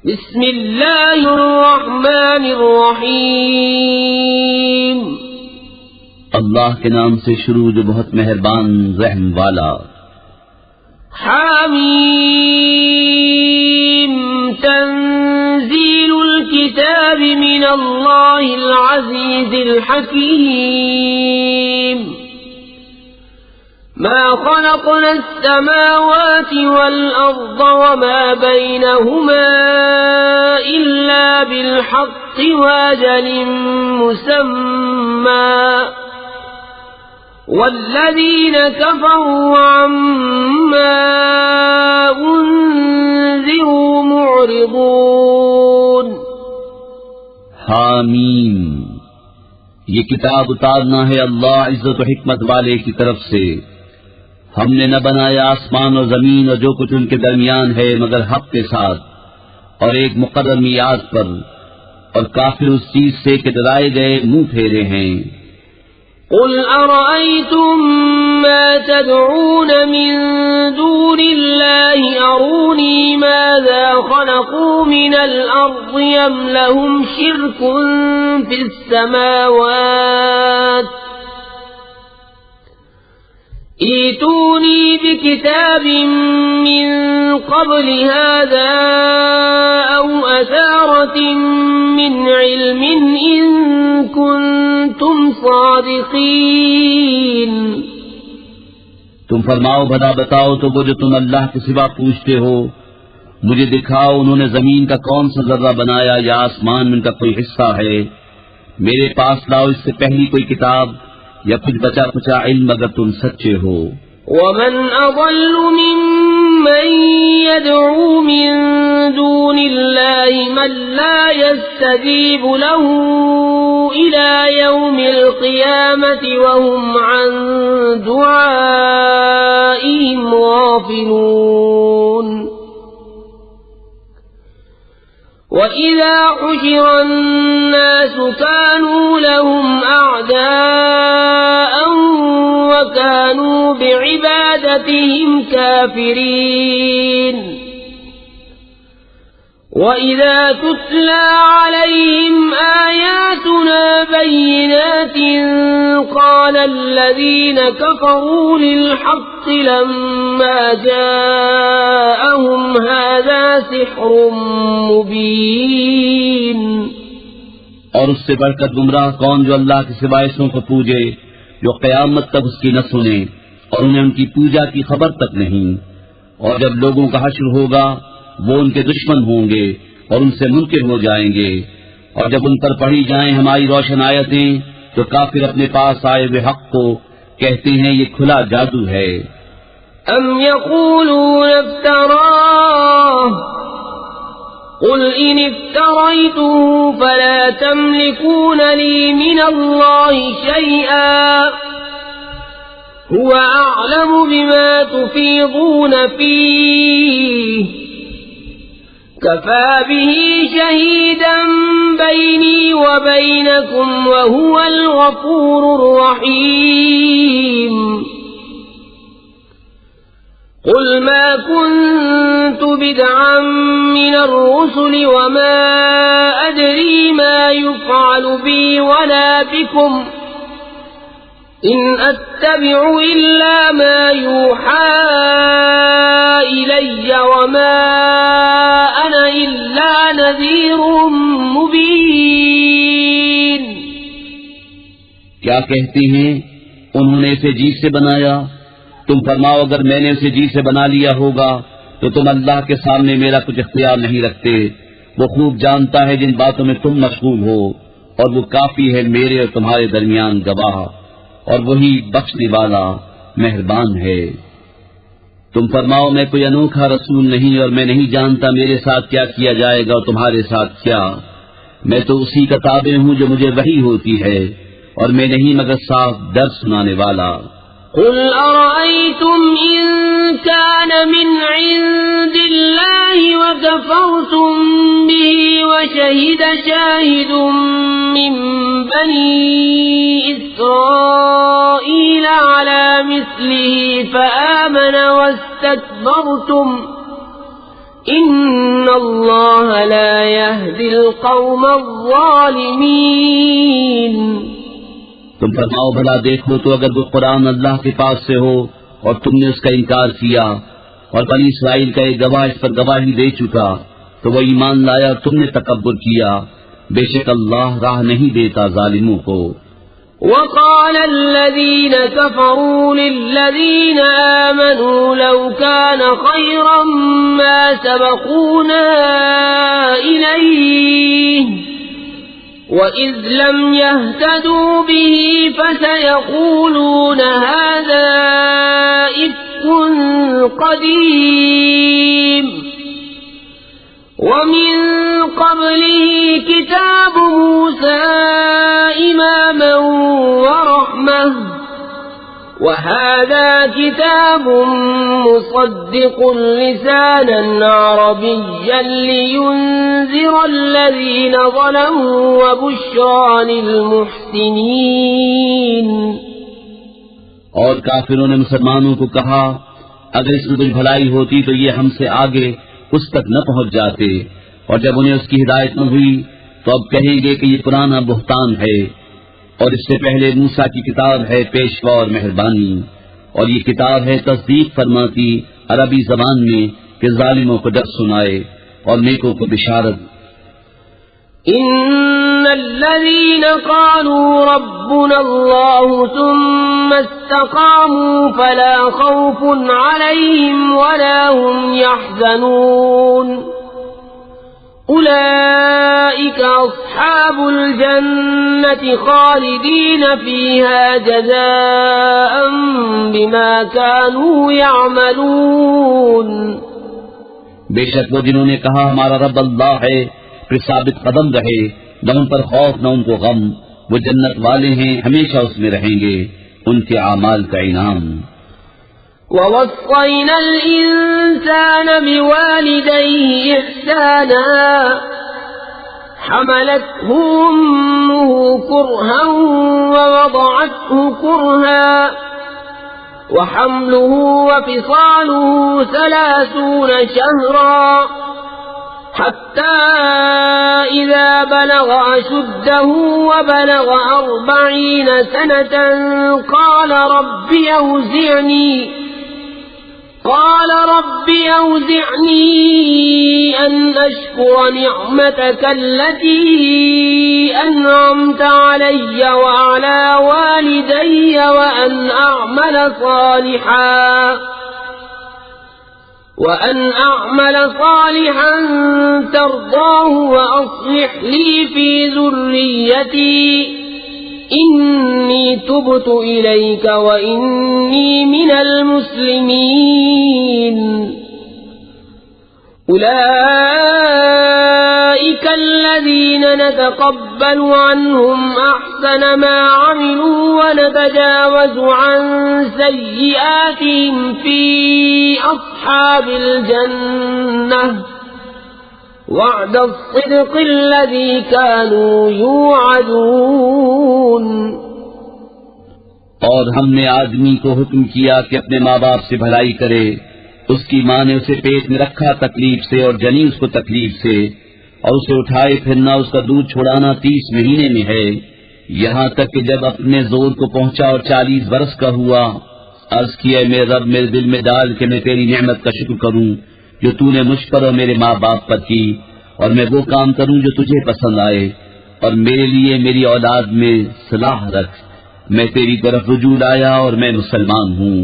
بسم اللہ الرحمن الرحیم اللہ کے نام سے شروع جو بہت مہربان رحم والا. حامیم تنزیل الكتاب من اللہ العزیز الحکیم. ما خلقنا السماوات والأرض وما بينهما إلا بالحق وأجل مسمى والذين كفروا عما أنذروا معرضون. حامیم، یہ کتاب اتارنا ہے اللہ عزت و حکمت والے کی طرف سے. ہم نے نہ بنایا آسمان اور زمین اور جو کچھ ان کے درمیان ہے مگر حق کے ساتھ اور ایک مقرر میعاد پر، اور کافر اس چیز سے کہ ڈرائے گئے منہ پھیرے ہیں. قل أرأيتم ما تدعون من دون الله أروني ماذا خلقوا من الأرض أم لهم شرك في السماوات ائتوني بكتاب من قبل هذا أو أثارة من علم إن كنتم صادقين. تم فرماؤ بھلا بتاؤ تو وہ جو تم اللہ کے سوا پوچھتے ہو، مجھے دکھاؤ انہوں نے زمین کا کون سا ذرہ بنایا یا آسمان میں ان کا کوئی حصہ ہے. میرے پاس لاؤ اس سے پہلی کوئی کتاب یا کچھ بچا کچا علم اگر تم سچے ہو. ومن أضل ممن يدعو من دون الله من لا يستجيب له إلى يوم القيامة وهم عن دعائهم غافلون. وَإِذَا حُشِرَ النَّاسُ كَانُوا لَهُمْ أَعْدَاءً وَكَانُوا بِعِبَادَتِهِمْ كَافِرِينَ. وَإِذَا تُتْلَى عَلَيْهِمْ آيَاتُنَا بَيِّنَاتٍ قَالَ الَّذِينَ كَفَرُوا لِلْحَقِّ لَمَّا جَاءَهُمْ هَذَا سِحْرٌ مُبِينٌ. اور اس سے بڑھ کر گمراہ کون جو اللہ کے سوائے سوں کو پوجے، جو قیامت تک اس کی نہ سنے اور انہیں ان کی پوجا کی خبر تک نہیں. اور جب لوگوں کا حشر ہوگا وہ ان کے دشمن ہوں گے اور ان سے منکر ہو جائیں گے. اور جب ان پر پڑھی جائیں ہماری روشن آیتیں تو کافر اپنے پاس آئے ہوئے حق کو کہتے ہیں یہ کھلا جادو ہے. ام یقولون افتراہ قل ان افتریته فلا تملكون لي من الله شيئا هو اعلم بما تفيضون فيه كفى به شهيدا بيني وبينكم وهو الغفور الرحيم. قل ما كنت بدعا من الرسل وما أدري ما يفعل بي ولا بكم إن أتبع إلا ما يوحى إلي وما أنا إلا نذير مبين. کیا کہتے ہیں انہوں نے اسے جی سے بنایا؟ تم فرماؤ اگر میں نے اسے جی سے بنا لیا ہوگا تو تم اللہ کے سامنے میرا کچھ اختیار نہیں رکھتے. وہ خوب جانتا ہے جن باتوں میں تم مشغول ہو اور وہ کافی ہے میرے اور تمہارے درمیان گواہ، اور وہی بخشنے والا مہربان ہے. تم فرماؤ میں کوئی انوکھا رسول نہیں اور میں نہیں جانتا میرے ساتھ کیا کیا جائے گا اور تمہارے ساتھ کیا. میں تو اسی کا تابع ہوں جو مجھے وحی ہوتی ہے اور میں نہیں مگر صاف درس سنانے والا. قل أرأيتم إن كان من عند الله وكفرتم به وشهد شاهد من بني إسرائيل على مثله فآمن واستكبرتم إن الله لا يهدي القوم الظالمين. تم فرماؤ بھلا دیکھو تو اگر وہ قرآن اللہ کے پاس سے ہو اور تم نے اس کا انکار کیا اور بنی اسرائیل کا ایک گواہ اس پر گواہی دے چکا تو وہ ایمان لایا اور تم نے تکبر کیا، بے شک اللہ راہ نہیں دیتا ظالموں کو. وقال الذين كفروا للذين آمنوا لو كان خيرا ما سبقونا إليه وإذ لم يهتدوا به فسيقولون هذا إفك قديم ومن قبله كتاب موسى إماما ورحمة وهذا كتاب مصدق لسانا عربيا لينذر الذين ظلموا وبشرى للمحسنين. اور کافروں نے مسلمانوں کو کہا اگر اس میں کچھ بھلائی ہوتی تو یہ ہم سے آگے اس تک نہ پہنچ جاتے، اور جب انہیں اس کی ہدایت نہ ہوئی تو اب کہیں گے کہ یہ پرانا بہتان ہے، اور اس سے پہلے موسیٰ کی کتاب ہے پیشوا اور مہربانی، اور یہ کتاب ہے تصدیق فرماتی عربی زبان میں کہ ظالموں کو ڈر سنائے اور نیکوں کو بشارت. ان الذين قالوا ربنا الله ثم استقاموا فلا خوف عليهم ولا هم يحزنون اولئك اصحاب الجنة خالدين فيها جزاء بما كانوا يعملون. بے شک وہ جنہوں نے کہا ہمارا رب اللہ ہے پھر ثابت قدم رہے، نہ ان پر خوف نہ ان کو غم، وہ جنت والے ہیں ہمیشہ اس میں رہیں گے، ان کے اعمال کا انعام. وَوَصَّيْنَا الْإِنسَانَ بِوَالِدَيْهِ إِحْسَانًا حَمَلَتْهُ أُمُّهُ كُرْهًا وَوَضَعَتْهُ كُرْهًا وَحَمْلُهُ وَفِصَالُهُ 30 شَهْرًا حتى إذا بلغ أشده وبلغ 40 سنة قال رب أوزعني أن أشكر نعمتك التي أنعمت علي وعلى والدي وأن أعمل صالحا ترضاه وأصلح لي في ذريتي إني تبت إليك وإني من المسلمين. أولئك الذين نتقبل عنهم أحسن ما عملوا ونتجاوز عن سيئاتهم في أصحاب الجنة وعد الصدق الذي كانوا يوعدون. اور ہم نے آدمی کو حکم کیا کہ اپنے ماں باپ سے بھلائی کرے. اس کی ماں نے اسے پیٹ میں رکھا تکلیف سے اور جنی اس کو تکلیف سے، اور اسے اٹھائے پھرنا اس کا دودھ چھڑانا 30 مہینے میں ہے، یہاں تک کہ جب اپنے زور کو پہنچا اور 40 برس کا ہوا، عرض کیا میرے رب میرے دل میں ڈال کہ میں تیری نعمت کا شکر کروں جو تو نے مجھ پر اور میرے ماں باپ پر کی، اور میں وہ کام کروں جو تجھے پسند آئے، اور میرے لیے میری اولاد میں صلاح رکھ، میں تیری طرف رجوع آیا اور میں مسلمان ہوں.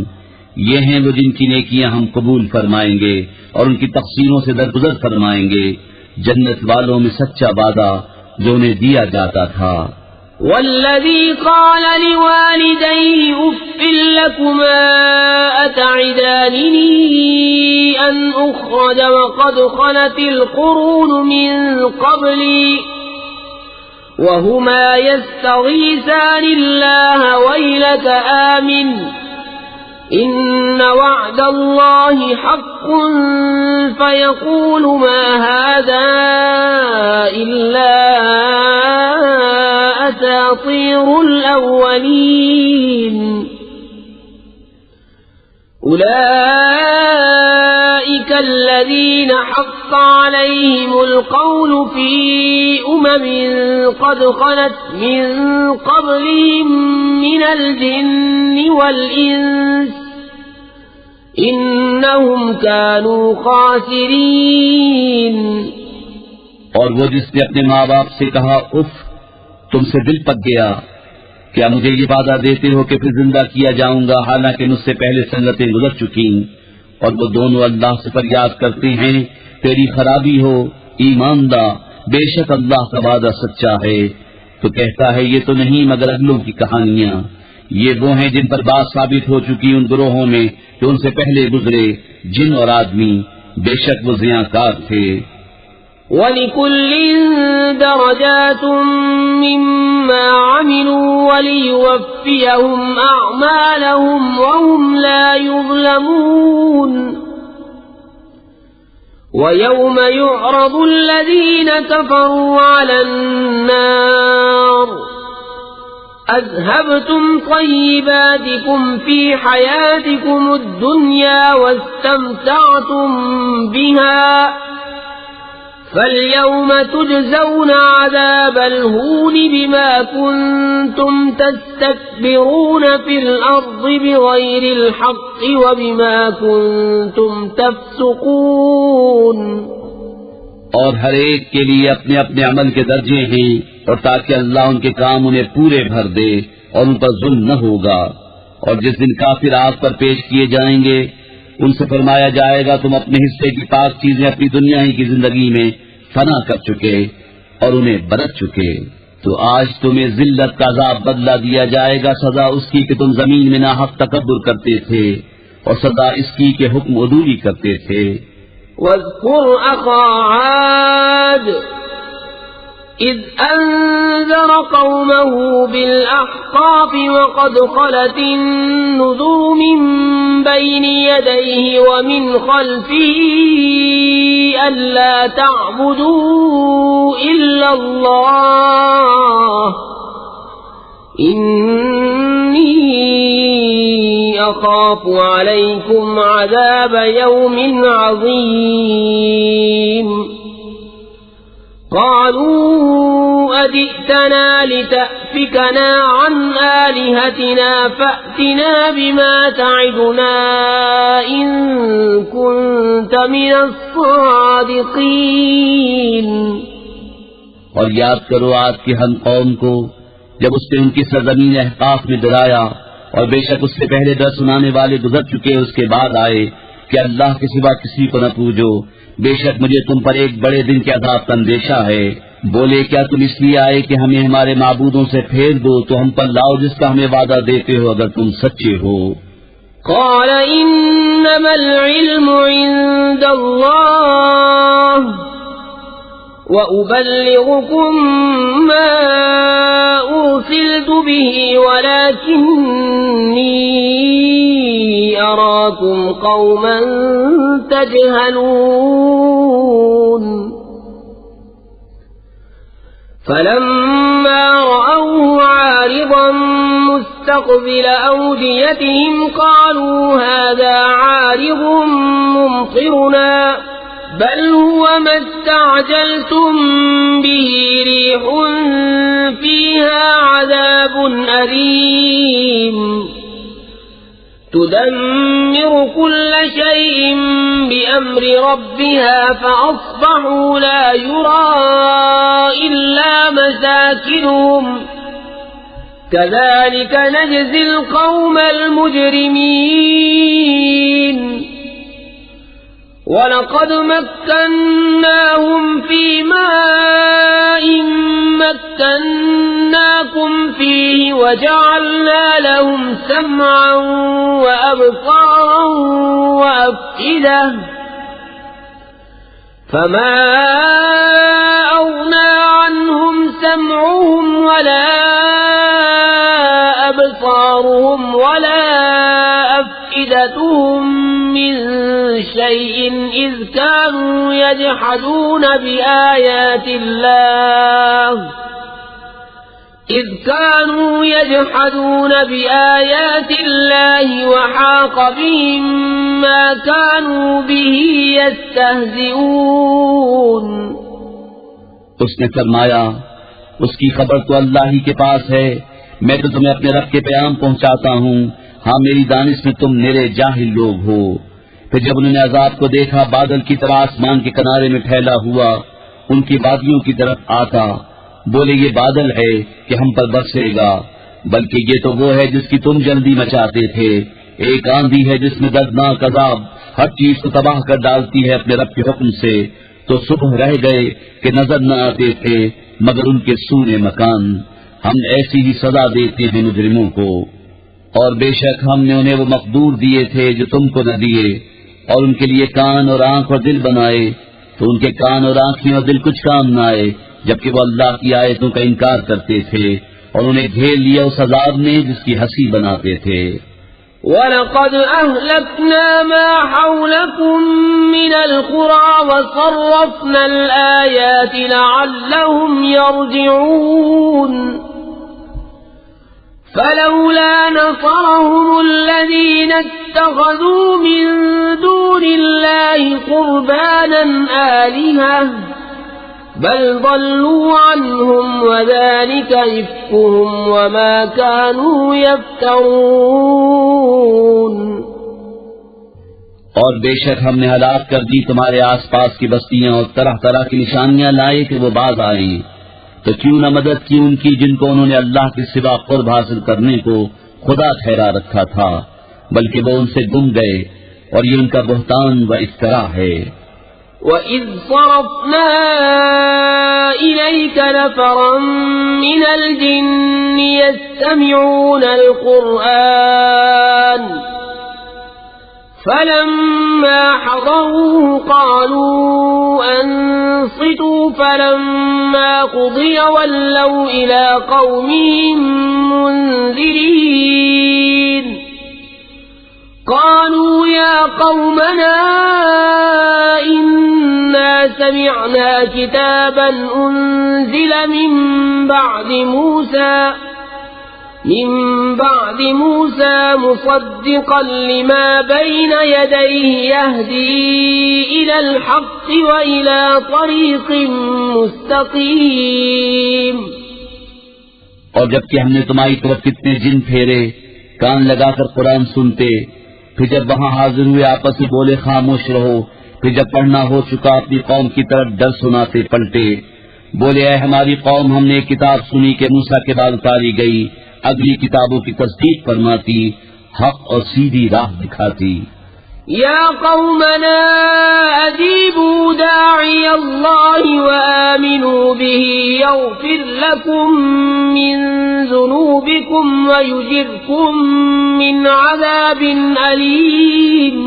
یہ ہیں وہ جن کی نیکیاں ہم قبول فرمائیں گے اور ان کی تقصیروں سے درگزر فرمائیں گے، جنت والوں میں سچا وعدہ جو انہیں دیا جاتا تھا. والذي قال لوالديه أف لكما أتعدانني أن أخرج وقد خلت القرون من قبلي وهما يستغيثان الله ويلك آمن إن وعد الله حق فيقول ما هذا إلا أساطير الأولين. أولئك الذين حق فحق عليهم القول في قد خلت من قبلهم من الجن والإنس إنهم كانوا خاسرين۔ اور وہ جس نے اپنے ماں باپ سے کہا اف، تم سے دل پک گیا، کیا مجھے یہ وعدہ دیتے ہو کہ پھر زندہ کیا جاؤں گا حالانکہ مجھ سے پہلے سنتیں گزر چکی؟ اور وہ دونوں اللہ سے فریاد کرتے ہیں تیری خرابی ہو ایمان لا، بے شک اللہ کا وعدہ سچا ہے۔ تو کہتا ہے یہ تو نہیں مگر اگلوں کی کہانیاں، یہ وہ ہیں جن پر بات ثابت ہو چکی ان گروہوں میں جو ان سے پہلے گزرے، جن اور آدمی، بے شک وہ زیاں تھے۔ وَلِكُلٍّ دَرَجَاتٌ مِّمَّا عَمِلُوا وَلِيُوَفِّيَهُمْ أَعْمَالَهُمْ وَهُمْ لَا يُظْلَمُونَ۔ وَيَوْمَ يُعْرَضُ الَّذِينَ كَفَرُوا عَلَى النَّارِ أَذْهَبْتُمْ طَيِّبَاتِكُمْ فِي حَيَاتِكُمُ الدُّنْيَا وَاسْتَمْتَعْتُمْ بِهَا فَالْيَوْمَ تُجْزَوْنَ عَذَابَ الْهُونِ بِمَا كُنتُمْ تَسْتَكْبِرُونَ فِي الْأَرْضِ بِغَيْرِ الْحَقِّ وَبِمَا كُنتُمْ تَفْسُقُونَ۔ اور ہر ایک کے لیے اپنے اپنے عمل کے درجے ہیں، اور تاکہ اللہ ان کے کام انہیں پورے بھر دے اور ان پر ظلم نہ ہوگا۔ اور جس دن کافر آگ پر پیش کیے جائیں گے ان سے فرمایا جائے گا تم اپنے حصے کی پاک چیزیں اپنی دنیا ہی کی زندگی میں فنا کر چکے اور انہیں برت چکے، تو آج تمہیں ذلت کا عذاب بدلہ دیا جائے گا، سزا اس کی کہ تم زمین میں ناحق تکبر کرتے تھے، اور سزا اس کی کہ حکم عدولی کرتے تھے۔ واذكر أخا عاد إذ أنذر قومه بالأحقاف وقد خلت النذر من بين يديه ومن خلفه ألا تعبدوا إلا الله إني أخاف عليكم عذاب يوم عظيم۔ قالوا أجئتنا لتأفكنا عن آلهتنا فأتنا بما تعدنا إن كنت من الصادقين۔ اور یاد کرو آج کی ہم قوم کو جب اس نے ان کی سرزمین احقاف میں ڈرایا، اور بے شک اس سے پہلے ڈر سنانے والے گزر چکے اس کے بعد آئے کہ اللہ کے سوا کسی کو نہ پوجو، بے شک مجھے تم پر ایک بڑے دن کے عذاب کا اندیشہ ہے۔ بولے کیا تم اس لیے آئے کہ ہمیں ہمارے معبودوں سے پھیر دو تو ہم پر لاؤ جس کا ہمیں وعدہ دیتے ہو اگر تم سچے ہو۔ قال انما العلم عند الله وأبلغكم ما أرسلت به ولكني أراكم قوما تجهلون۔ فلما رأوه عارضا مستقبل أوديتهم قالوا هذا عارض ممطرنا بل هو ما استعجلتم به ريح فيها عذاب أليم تدمر كل شيء بأمر ربها فأصبحوا لا يرى إلا مساكنهم كذلك نجزي القوم المجرمين۔ وَلَقَدْ مَكَّنَّاهُمْ فِي مَاءٍ مَكَّنَّاكُمْ فِيهِ وَجَعَلْنَا لَهُمْ سَمْعًا وَأَبْصَارًا وَأَفْئِدَةً فَمَا أَغْنَى عَنْهُمْ سَمْعُهُمْ وَلَا أَبْصَارُهُمْ وَلَا أَفْئِدَتُهُمْ من شيء إذ كانوا يجحدون إذ كانوا يجحدون بآيات الله وحاق بهم ما كانوا به يستهزئون. اس نے فرمایا اس کی خبر تو اللہ ہی کے پاس ہے، میں تو تمہیں اپنے رب کے پیغام پہنچاتا ہوں، ہاں میری دانش میں تم میرے جاہل لوگ ہو. پھر جب انہوں نے عذاب کو دیکھا بادل کی طرح آسمان کے کنارے میں پھیلا ہوا ان کی وادیوں کی طرف آتا، بولے یہ بادل ہے کہ ہم پر برسے گا، بلکہ یہ تو وہ ہے جس کی تم جلدی مچاتے تھے. ایک آندھی ہے جس میں دردناک عذاب ہر چیز کو تباہ کر ڈالتی ہے اپنے رب کے حکم سے. تو صبح رہ گئے کہ نظر نہ آتے تھے مگر ان کے سونے مکان. ہم ایسی ہی سزا دیتے ہیں مجرموں کو. اور بے شک ہم نے انہیں وہ مقدور دیے تھے جو تم کو نہ دیے، اور ان کے لیے کان اور آنکھ اور دل بنائے، تو ان کے کان اور آنکھیں اور دل کچھ کام نہ آئے جبکہ وہ اللہ کی آیتوں کا انکار کرتے تھے، اور انہیں گھیر لیا اس عذاب نے جس کی ہنسی بناتے تھے. وَلَقَدْ أَهْلَكْنَا مَا حَوْلَكُمْ مِنَ الْقُرَى وَصَرَّفْنَا الْآيَاتِ لَعَلَّهُمْ يَرْجِعُونَ. فَلَوْلَا نَصَرَهُمُ الَّذِينَ اتَّخَذُوا مِن دُونِ اللَّهِ قُرْبَانًا آلِهَةً بل ضلوا عنهم وذلك إفكهم وما كانوا يفترون. اور بے شک ہم نے ہلاک کر دی تمہارے آس پاس کی بستیاں اور طرح طرح کی نشانیاں لائے کہ وہ باز آئیں، تو کیوں نہ مدد کی ان کی جن کو انہوں نے اللہ کے سوا قرب حاصل کرنے کو خدا ٹھہرا رکھا تھا، بلکہ وہ ان سے گم گئے اور یہ ان کا بہتان و افترا ہے. وَإِذْ صَرَفْنَا إِلَيْكَ نَفَرًا مِنَ الْجِنِّ يَسْتَمِعُونَ الْقُرْآنَ فَلَمَّا حَضَرُوهُ قَالُوا أَنصِتُوا فَلَمَّا قُضِيَ وَلَّوْا إِلَى قَوْمِهِم مُنذِرِينَ. قالوا يا قومنا إنا سمعنا كتابا أنزل من بعد موسى مصدقا لما بين يديه يهدي إلى الحق وإلى طريق مستقيم. اور جبکہ ہم نے تمہاری طرف کتنے جن پھیرے کان لگا کر قرآن سنتے، پھر جب وہاں حاضر ہوئے آپس میں بولے خاموش رہو، پھر جب پڑھنا ہو چکا اپنی قوم کی طرف ڈر سناتے پلٹے، بولے اے ہماری قوم ہم نے ایک کتاب سنی کہ موسیٰ کے بعد اتاری گئی، اگلی کتابوں کی تصدیق فرماتی، حق اور سیدھی راہ دکھاتی. یا قومنا اجیبوا داعی اللہ وآمنوا به یغفر لکم من ذنوبکم ویجرکم من عذاب علیم.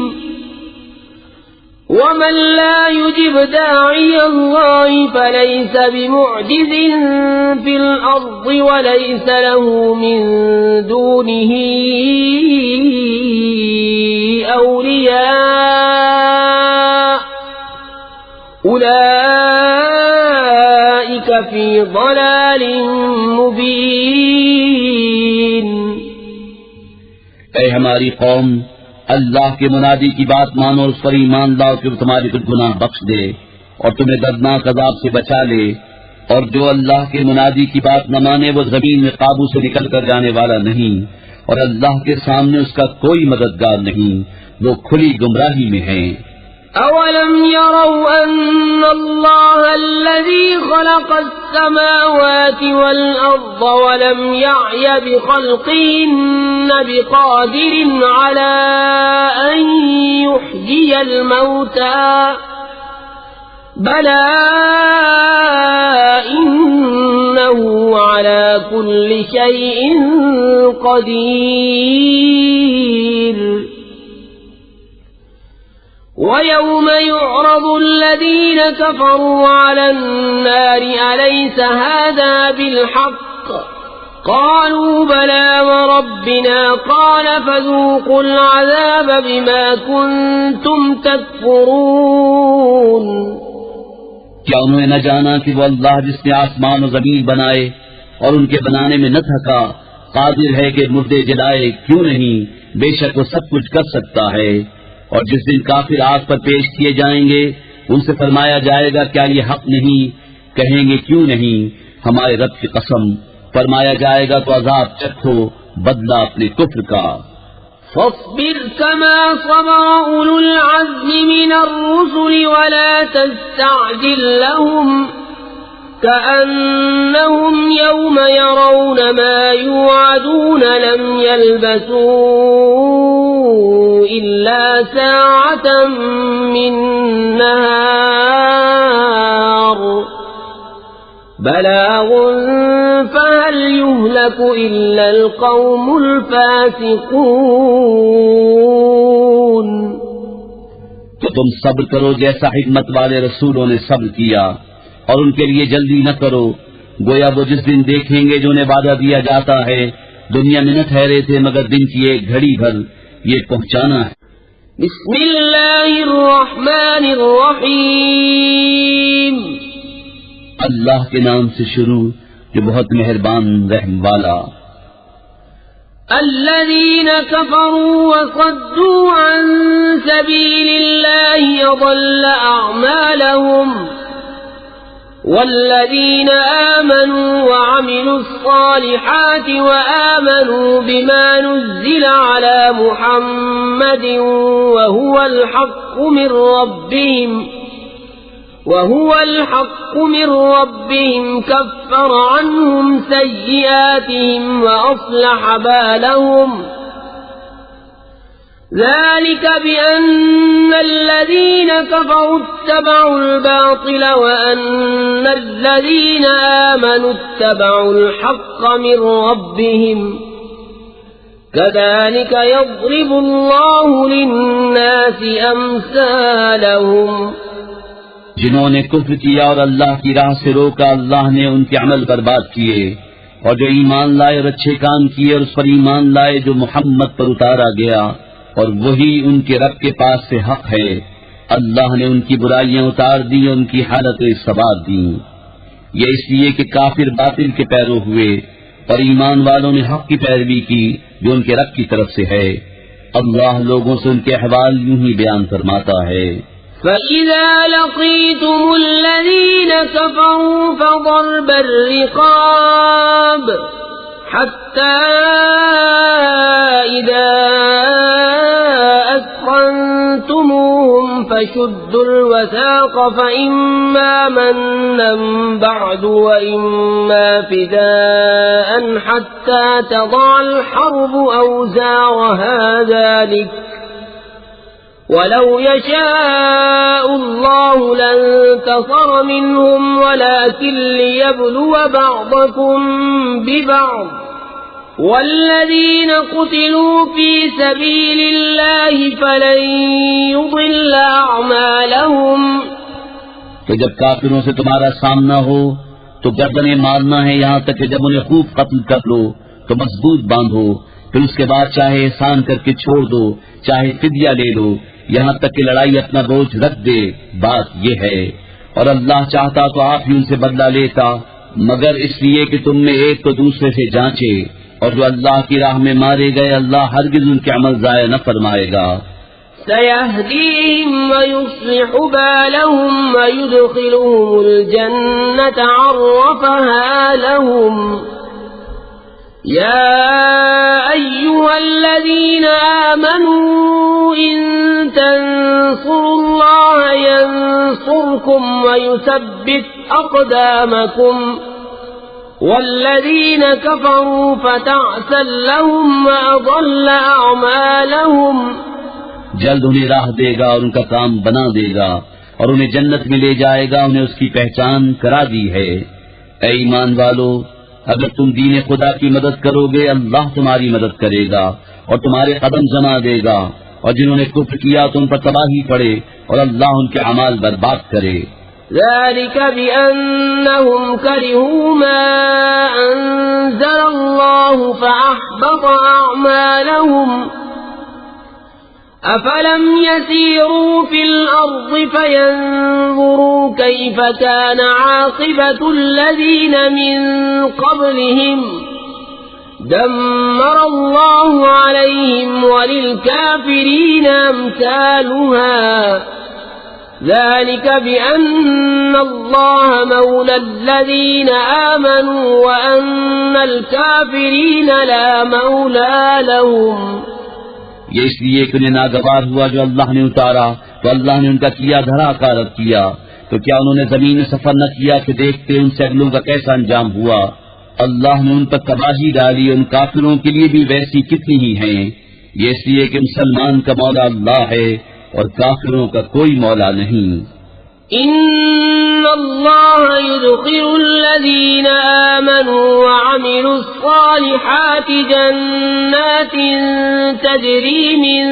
ومن لا يجب داعي الله فليس بمعجز في الأرض وليس له من دونه أولياء أولئك في ضلال مبين. اے ہماری قوم، اللہ کے منادی کی بات مانو اور اس پر ایمان لاؤ کہ وہ تمہاری کچھ گناہ بخش دے اور تمہیں دردناک عذاب سے بچا لے. اور جو اللہ کے منادی کی بات نہ مانے وہ زمین میں قابو سے نکل کر جانے والا نہیں، اور اللہ کے سامنے اس کا کوئی مددگار نہیں، وہ کھلی گمراہی میں ہیں. أَوَلَمْ يَرَوْا أَنَّ اللَّهَ الَّذِي خَلَقَ السَّمَاوَاتِ وَالْأَرْضَ وَلَمْ يَعْيَ بِخَلْقِهِنَّ بِقَادِرٍ عَلَىٰ أَن يُحْيِيَ الْمَوْتَىٰ بَلَىٰ إِنَّهُ عَلَىٰ كُلِّ شَيْءٍ قَدِيرٌ. وَيَوْمَ يُعْرَضُ الَّذِينَ كَفَرُوا عَلَى النَّارِ أَلَيْسَ هَٰذَا بِالْحَقِّ قَالُوا بَلَىٰ وَرَبِّنَا قَالَ فَذُوقُوا الْعَذَابَ بِمَا كُنتُمْ تَكْفُرُونَ. کیا انہوں نے نہ جانا کہ وہ اللہ جس نے آسمان و زمین بنائے اور ان کے بنانے میں نہ تھکا، قادر ہے کہ مردے جلائے، کیوں نہیں، بے شک وہ سب کچھ کر سکتا ہے۔ اور جس دن کافر آگ پر پیش کیے جائیں گے ان سے فرمایا جائے گا کیا یہ حق نہیں؟ کہیں گے کیوں نہیں، ہمارے رب کی قسم۔ فرمایا جائے گا تو عذاب چکھو، بدلہ اپنے کفر کا۔ فاصبر كما صبر أولو العزم من الرسل ولا تستعجل لهم كأنهم يوم يرون ما يوعدون لم يلبثوا إلا ساعة من نهار بلاغ فهل يهلك إلا القوم الفاسقون۔ تو تم صبر کرو جیسا حکمت والے رسولوں نے صبر کیا، اور ان کے لیے جلدی نہ کرو، گویا وہ جس دن دیکھیں گے جو انہیں وعدہ دیا جاتا ہے، دنیا میں نہ ٹھہرے تھے مگر دن کی ایک گھڑی بھر، یہ پہنچانا ہے۔ بسم اللہ الرحمن الرحیم، اللہ کے نام سے شروع جو بہت مہربان رحم والا۔ الذين كفروا وصدوا عن سبيل الله أضل أعمالهم والذين آمنوا وعملوا الصالحات وآمنوا بما نزل على محمد وهو الحق من ربهم كفر عنهم سيئاتهم وأصلح بالهم ذلك بأن الذين كفروا اتبعوا الباطل وأن الذين آمنوا اتبعوا الحق من ربهم كذلك يضرب الله للناس أمثالهم۔ جنہوں نے کفر کیا اور اللہ کی راہ سے روکا، اللہ نے ان کے عمل برباد کیے، اور جو ایمان لائے اور اچھے کام کیے اور اس پر ایمان لائے جو محمد پر اتارا گیا، اور وہی ان کے رب کے پاس سے حق ہے، اللہ نے ان کی برائیاں اتار دی اور ان کی حالتیں سوار دیں۔ یہ اس لیے کہ کافر باطل کے پیرو ہوئے اور ایمان والوں نے حق کی پیروی کی جو ان کے رب کی طرف سے ہے۔ اللہ لوگوں سے ان کے احوال یوں ہی بیان فرماتا ہے۔ فَإِذَا لَقِيتُمُ الَّذِينَ كَفَرُوا فَضَرْبَ الرِّقَابِ حَتَّى إِذَا أَثْخَنتُمُوهُمْ فَشُدُّوا الْوَثَاقَ فَإِمَّا مَنًّا بَعْدُ وَإِمَّا فِدَاءً حَتَّى تَضَعَ الْحَرْبُ أَوْزَارَهَا ذَلِكَ وَلَوْ يَشَاءُ اللَّهُ لَانتَصَرَ مِنْهُمْ وَلَكِنْ لِيَبْلُوَ بَعْضَكُمْ بِبَعْضٍ وَالَّذِينَ قُتِلُوا فِي سَبِيلِ اللَّهِ فَلَنْ يُضِلَّ أَعْمَالَهُمْ۔ کہ جب کافروں سے تمہارا سامنا ہو تو گردنیں مارنا ہے یہاں تک کہ جب انہیں خوب قتل کر لو تو مضبوط باندھو، پھر اس کے بعد چاہے احسان کر کے چھوڑ دو، چاہے فدیہ لے لو، یہاں تک کہ لڑائی اپنا بوجھ رکھ دے۔ بات یہ ہے، اور اللہ چاہتا تو آپ ہی ان سے بدلہ لیتا، مگر اس لیے کہ تم میں ایک تو دوسرے سے جانچے، اور جو اللہ کی راہ میں مارے گئے اللہ ہرگز ان کے عمل ضائع نہ فرمائے گا۔ سيهديهم ويصلح بالهم ويدخلهم الجنة عرفها لهم۔ يا أيها الذين آمنوا إن تنصروا الله ينصركم ويثبت أقدامكم والذين كفروا فتعسا لهم وأضل أعمالهم۔ جلد انہیں راہ دے گا اور ان کا کام بنا دے گا اور انہیں جنت میں لے جائے گا، انہیں اس کی پہچان کرا دی ہے۔ اے ایمان والو، اگر تم دین خدا کی مدد کرو گے اللہ تمہاری مدد کرے گا اور تمہارے قدم جما دے گا، اور جنہوں نے کفر کیا تو ان پر تباہی پڑے اور اللہ ان کے اعمال برباد کرے۔ ذلك بأنهم كرهوا ما أنزل الله فأحبط أعمالهم أفلم يسيروا في الأرض فينظروا كيف كان عاقبة الذين من قبلهم دمر الله عليهم وللكافرين أمثالها ذلك بأن الله مولى الذين آمنوا وأن الكافرين لا مولى لهم. یہ اس لیے کہ انہیں ناگوار ہوا جو اللہ نے اتارا تو اللہ نے ان کا کیا دھرا کارت کیا. تو کیا انہوں نے زمین میں سفر نہ کیا کہ دیکھتے ان سے اگلوں کا کیسا انجام ہوا. اللہ نے ان پر تباہی ڈالی، ان کافروں کے لیے بھی ویسی کتنی ہی ہیں. یہ اس لیے کہ مسلمان کا مولا اللہ ہے اور کافروں کا کوئی مولا نہیں. ان اللہ يدخل الذین آمنوا وعملوا الصالحات جنات تجری من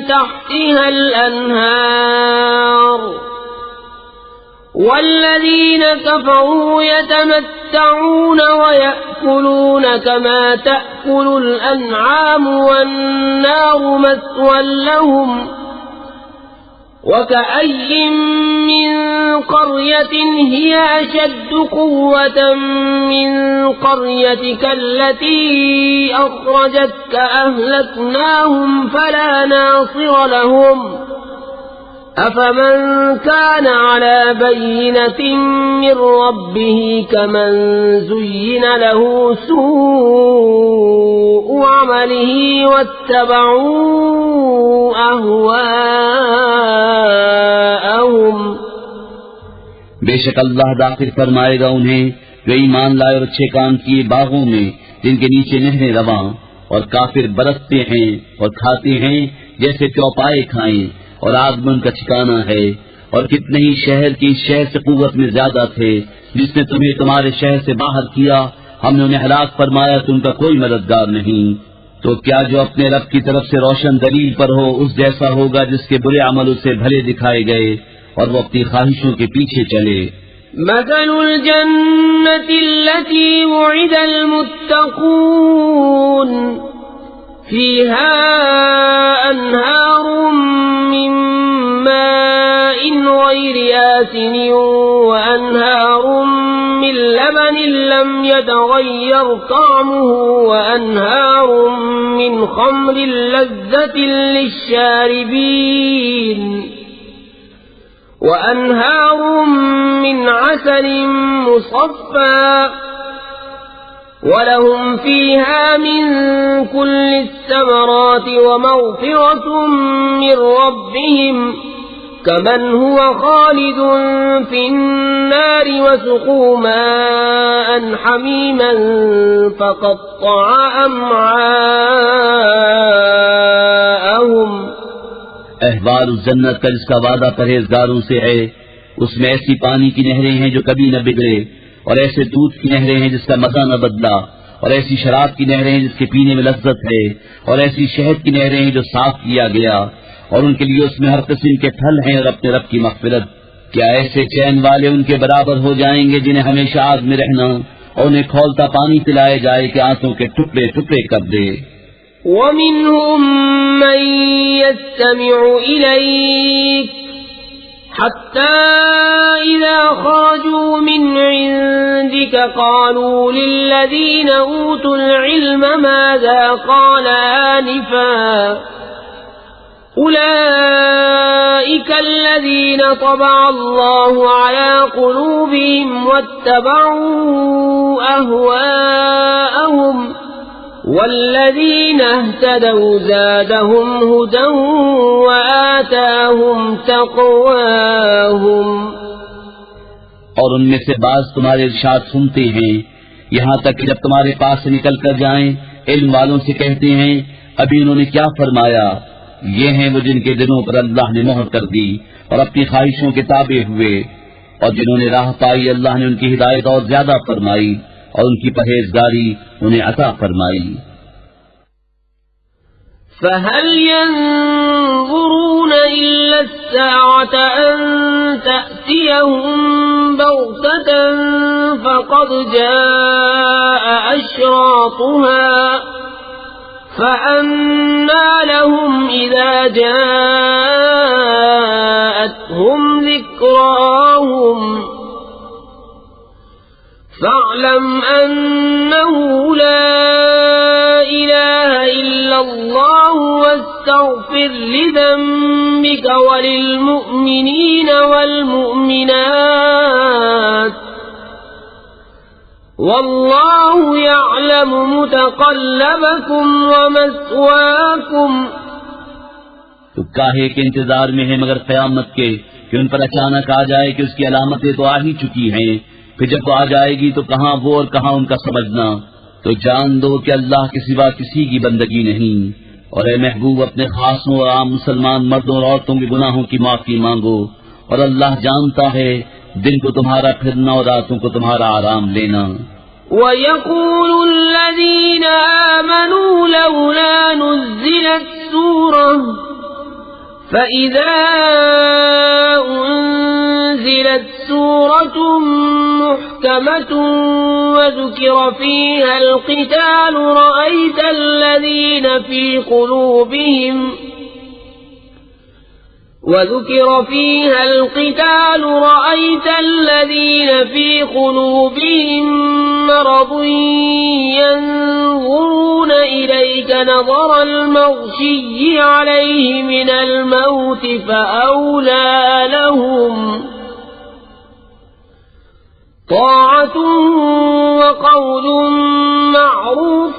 تحتها الانہار والذین کفروا يتمتعون ويأكلون كما تأكل الانعام والنار مثوى لهم وكأي من قرية هي أشد قوة من قريتك التي أخرجتك أهلكناهم فلا ناصر لهم أفمن كان على بينة من ربه كمن زين له سوء عمله واتبعوا أهواءهم. بے شک اللہ داخل فرمائے گا انہیں جو ایمان لائے اور اچھے کام کیے باغوں میں جن کے نیچے نہریں رواں، اور کافر برتتے ہیں اور کھاتے ہیں جیسے چوپائے کھائیں، اور آگ میں ان کا ٹھکانہ ہے. اور کتنے ہی شہر کی شہر سے قوت میں زیادہ تھے جس نے تمہیں تمہارے شہر سے باہر کیا، ہم نے انہیں ہلاک فرمایا تو ان کا کوئی مددگار نہیں. تو کیا جو اپنے رب کی طرف سے روشن دلیل پر ہو اس جیسا ہوگا جس کے برے عمل اسے بھلے دکھائے گئے اور وہ اپنی خواہشوں کے پیچھے چلے. مثل الجنة التي وعد المتقون فيها أنهار من ماء غير آسن وأنهار من لبن لم يتغير طعمه وأنهار من خمر لذة للشاربين وأنهار من عسل مصفى ولهم فيها من كل الثمرات ومغفرة من ربهم كمن هو خالد في النار وسقوا ماء حميما فقطع أمعاءهم. احوال اس جنت کا جس کا وعدہ پرہیزگاروں سے ہے، اس میں ایسی پانی کی نہریں ہیں جو کبھی نہ بگڑے، اور ایسے دودھ کی نہریں ہیں جس کا مزہ نہ بدلا، اور ایسی شراب کی نہریں ہیں جس کے پینے میں لذت ہے، اور ایسی شہد کی نہریں ہیں جو صاف کیا گیا، اور ان کے لیے اس میں ہر قسم کے پھل ہیں اور اپنے رب کی مغفرت. کیا ایسے چین والے ان کے برابر ہو جائیں گے جنہیں ہمیشہ آگ میں رہنا اور انہیں کھولتا پانی پلائے جائے کہ آنتوں کے ٹکڑے ٹکڑے کر دے. وَمِنْهُمْ مَنْ يَسْتَمِعُ إِلَيْكَ حَتَّى إِذَا خَرَجُوا مِنْ عِنْدِكَ قَالُوا لِلَّذِينَ أُوتُوا الْعِلْمَ مَاذَا قَالَ آنِفًا أُولَئِكَ الَّذِينَ طَبَعَ اللَّهُ عَلَى قُلُوبِهِمْ وَاتَّبَعُوا أَهْوَاءَهُمْ والذین اہتدوا زادهم ہدی وآتاهم تقواهم. اور ان میں سے بعض تمہارے ارشاد سنتے ہیں یہاں تک کہ جب تمہارے پاس سے نکل کر جائیں علم والوں سے کہتے ہیں ابھی انہوں نے کیا فرمایا. یہ ہیں وہ جن کے دلوں پر اللہ نے مہر کر دی اور اپنی خواہشوں کے تابع ہوئے، اور جنہوں نے راہ پائی اللہ نے ان کی ہدایت اور زیادہ فرمائی اور ان کی پرہیزگاری انہیں عطا فرمائی. فَهَلْ يَنظُرُونَ إِلَّا السَّاعَةَ أَن تَأْتِيَهُم بَغْتَةً فَقَدْ جَاءَ أَشْرَاطُهَا فأنى لهم إذا جاءتهم ذكراهم فاعلم أنه لا إله إلا الله واستغفر لذنبك وللمؤمنين والمؤمنات واللہ یعلم متقلبکم ومثواکم۔ تو کاہے کے انتظار میں ہے مگر قیامت کے کہ ان پر اچانک آ جائے کہ اس کی علامتیں تو آ ہی چکی ہیں، پھر جب وہ آ جائے گی تو کہاں وہ اور کہاں ان کا سمجھنا۔ تو جان دو کہ اللہ کے سوا کسی کی بندگی نہیں، اور اے محبوب اپنے خاصوں اور عام مسلمان مردوں اور عورتوں کے گناہوں کی معافی مانگو، اور اللہ جانتا ہے دن کو تمہارا پھرنا اور راتوں کو تمہارا آرام لینا۔ وَيَقُولُ الَّذِينَ آمَنُوا لَوْلَا نُزِّلَتْ سُورَةٌ فَإِذَا أُنزِلَتْ سُورَةٌ مُحْكَمَةٌ وَذُكِرَ فِيهَا الْقِتَالُ رَأَيْتَ الَّذِينَ في قلوبهم مرض ينظرون إليك نظر المغشي عليه من الموت فأولى لهم طاعة وقول معروف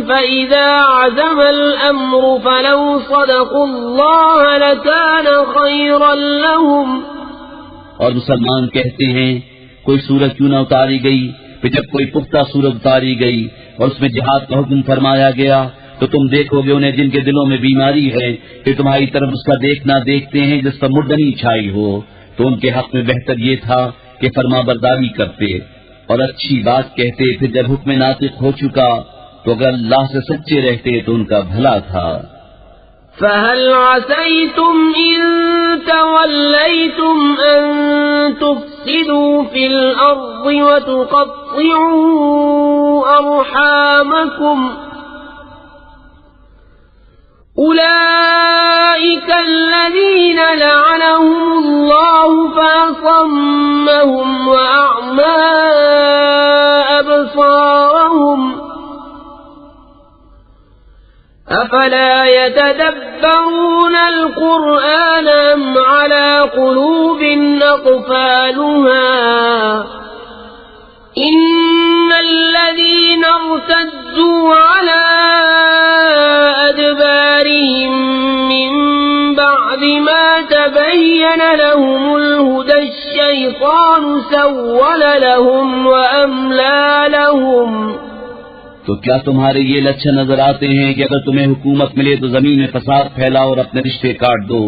فإذا عزم الأمر فلو صدقوا الله لكان خيرا لهم۔ اور مسلمان کہتے ہیں کوئی سورت کیوں نہ اتاری گئی، پھر جب کوئی پختہ سورت اتاری گئی اور اس میں جہاد کا حکم فرمایا گیا تو تم دیکھو گے انہیں جن کے دلوں میں بیماری ہے کہ تمہاری طرف اس کا دیکھنا دیکھتے ہیں جس پر مردنی چھائی ہو، تو ان کے حق میں بہتر یہ تھا کہ فرما برداری کرتے اور اچھی بات کہتے، پھر جب حکم ناطق ہو چکا تو اگر اللہ سے سچے رہتے تو ان کا بھلا تھا۔ فَهَلْ عَسَيْتُمْ إِن تَوَلَّيْتُمْ أَن تُفْسِدُوا فِي الْأَرْضِ وَتُقَطِّعُوا أَرْحَامَكُمْ أُولَئِكَ الَّذِينَ لَعَنَهُمُ اللَّهُ فَأَصَمَّهُمْ وَأَعْمَى أَبْصَارَهُمْ أَفَلَا يَتَدَبَّرُونَ الْقُرْآنَ أَمْ عَلَى قُلُوبٍ أَقْفَالُهَا إِنَّ الَّذِينَ ارْتَدُّوا عَلَى أَدْبَارِهِمْ مِنْ بَعْدِ مَا تَبَيَّنَ لَهُمُ الْهُدَى الشَّيْطَانُ سَوَّلَ لَهُمْ وَأَمْلَى لَهُمْ۔ تو کیا تمہارے یہ لچھن نظر آتے ہیں کہ اگر تمہیں حکومت ملے تو زمین میں فساد پھیلاؤ اور اپنے رشتے کاٹ دو؟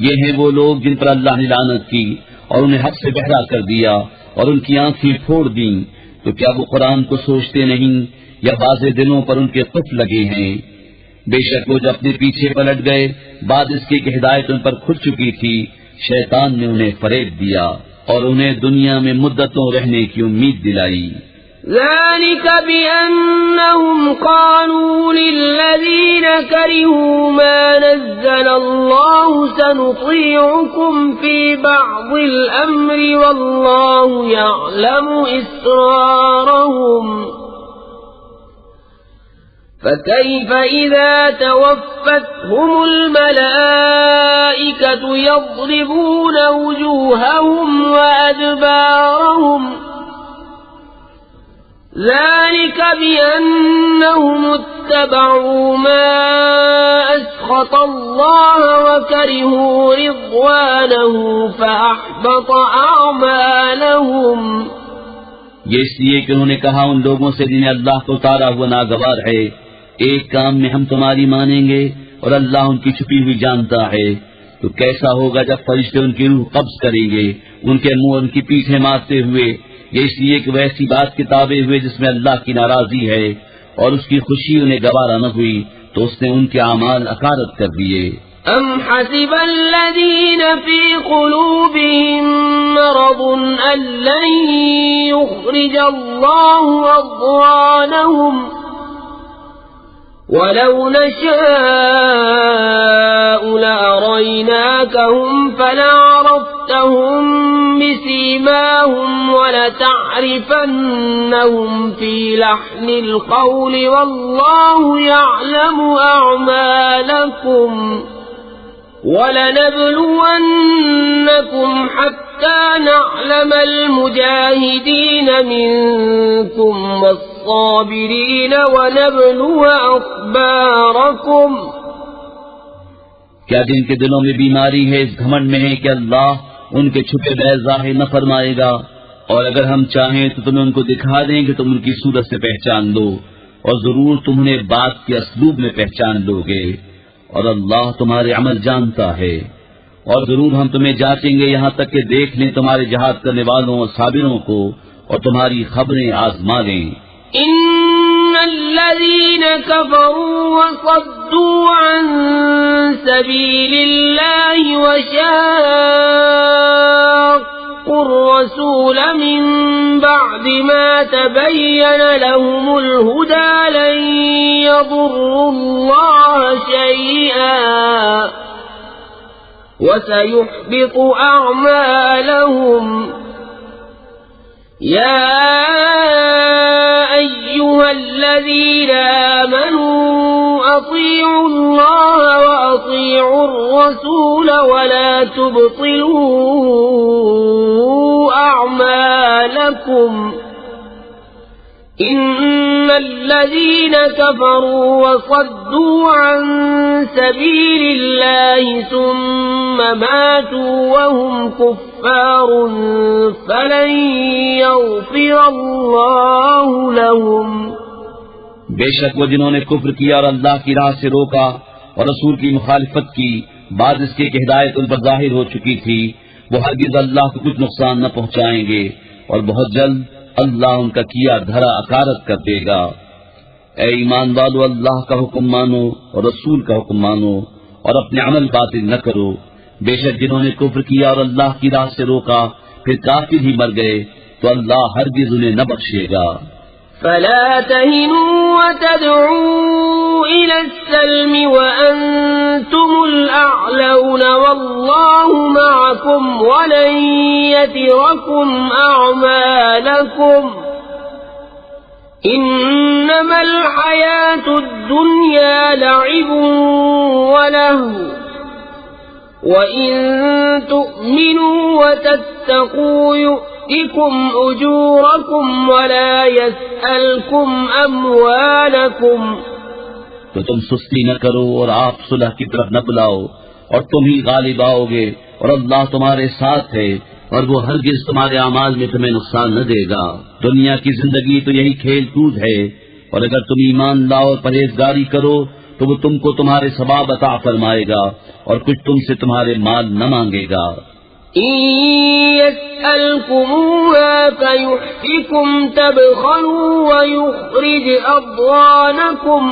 یہ ہیں وہ لوگ جن پر اللہ نے لعنت کی اور انہیں حق سے بہرا کر دیا اور ان کی آنکھیں پھوڑ دیں۔ تو کیا وہ قرآن کو سوچتے نہیں یا واضح دنوں پر ان کے قفل لگے ہیں؟ بے شک وہ جو اپنے پیچھے پلٹ گئے بعد اس کی کہ ہدایت ان پر کھل چکی تھی، شیطان نے انہیں فریب دیا اور انہیں دنیا میں مدتوں رہنے کی امید دلائی۔ ذلك بأنهم قالوا للذين كرهوا ما نزل الله سنطيعكم في بعض الأمر والله يعلم إسرارهم فكيف إذا توفتهم الملائكة يضربون وجوههم وأدبارهم ذلك بأنهم اتبعوا ما أسخط الله وكرهوا رضوانه فأحبط أعمالهم۔ یہ اس لیے کہ انہوں نے کہا ان لوگوں سے جنہیں اللہ کو اتارا ہوا ناگوار ہے، ایک کام میں ہم تمہاری مانیں گے اور اللہ ان کی چھپی ہوئی جانتا ہے۔ تو کیسا ہوگا جب فرشتے ان کی روح قبض کریں گے ان کے منہ ان کی پیٹھیں مارتے ہوئے، یہ اس لیے کہ وہ ایسی بات کے تابع ہوئے جس میں اللہ کی ناراضی ہے اور اس کی خوشی انہیں گوارا نہ ہوئی تو اس نے ان کے اعمال اکارت کر دیے۔ ام حسب الذين في قلوبهم مرض ان لن يخرج الله اضغانهم ولو نشاء لأريناكهم فلعرفتهم بسيماهم ولتعرفنهم في لحن القول والله يعلم أعمالكم ولنبلونكم حتى نعلم المجاهدين منكم والصابرين ونبلو أخباركم. کیا جن کے دلوں میں بیماری ہے اس گھمنڈ میں ہے کہ اللہ ان کے چھپے راز ظاہر نہ فرمائے گا، اور اگر ہم چاہیں تو تمہیں ان کو دکھا دیں کہ تم ان کی صورت سے پہچان لو، اور ضرور تم انہیں بات کے اسلوب میں پہچان لو گے، اور اللہ تمہارے عمل جانتا ہے. اور ضرور ہم تمہیں جانچیں گے یہاں تک کہ دیکھ لیں تمہارے جہاد کرنے والوں اور صابروں کو، اور تمہاری خبریں آزما لیں. ان الذين كفروا وصدوا عن سبيل الله وشاقوا الرسول من بعد ما تبين لهم الهدى لن يضروا الله شيئا وسيحبط أعمالهم. يا أيها الذين آمنوا أطيعوا الله وأطيعوا الرسول ولا تبطلوا أعمالكم. إن الذين كفروا وصدوا عن سبيل الله ثم ماتوا وهم كفار فلن يغفر الله لهم. بے شک وہ جنہوں نے کفر کیا اور اللہ کی راہ سے روکا اور رسول کی مخالفت کی بعد اس کے کہ ہدایت ان پر ظاہر ہو چکی تھی، وہ ہرگز اللہ کو کچھ نقصان نہ پہنچائیں گے، اور بہت جلد اللہ ان کا کیا دھرا اکارت کر دے گا. اے ایمان والو، اللہ کا حکم مانو اور رسول کا حکم مانو اور اپنے عمل باطل نہ کرو. بے شک جنہوں نے کفر کیا اور اللہ کی راہ سے روکا پھر کافر ہی مر گئے تو اللہ ہرگز انہیں نہ بخشے گا. فلا تهنوا وتدعوا إلى السلم وأنتم الأعلون والله معكم ولن يتركم أعمالكم. إنما الحياة الدنيا لعب ولهو وإن تؤمنوا وتتقوا يؤتكم أجوركم ولا يسألكم أموالكم. تو تم سستی نہ کرو اور آپ صلح کی طرف نہ بلاؤ، اور تم ہی غالب آؤ گے، اور اللہ تمہارے ساتھ ہے، اور وہ ہرگز تمہارے اعمال میں تمہیں نقصان نہ دے گا. دنیا کی زندگی تو یہی کھیل کود ہے، اور اگر تم ایمان لاؤ اور پرہیزگاری کرو تو وہ تم کو تمہارے ثواب عطا فرمائے گا اور کچھ تم سے تمہارے مال نہ مانگے گا. إن يسألكموها فيحفكم تبخلوا ويخرج أضغانكم.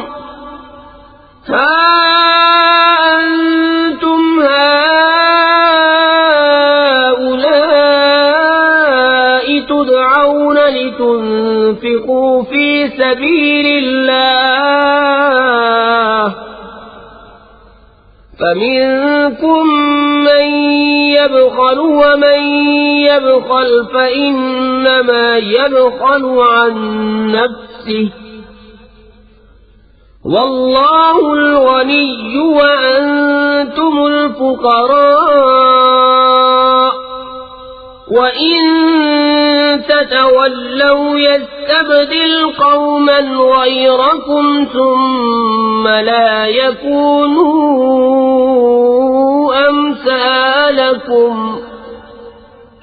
ها أنتم هؤلاء تدعون لتنفقوا في سبيل الله فمنكم من يبخل ومن يبخل فإنما يبخل عن نفسه والله الغني وأنتم الفقراء وإن تتولوا يستبدل قوما غيركم ثم لا يكونوا أمثالكم.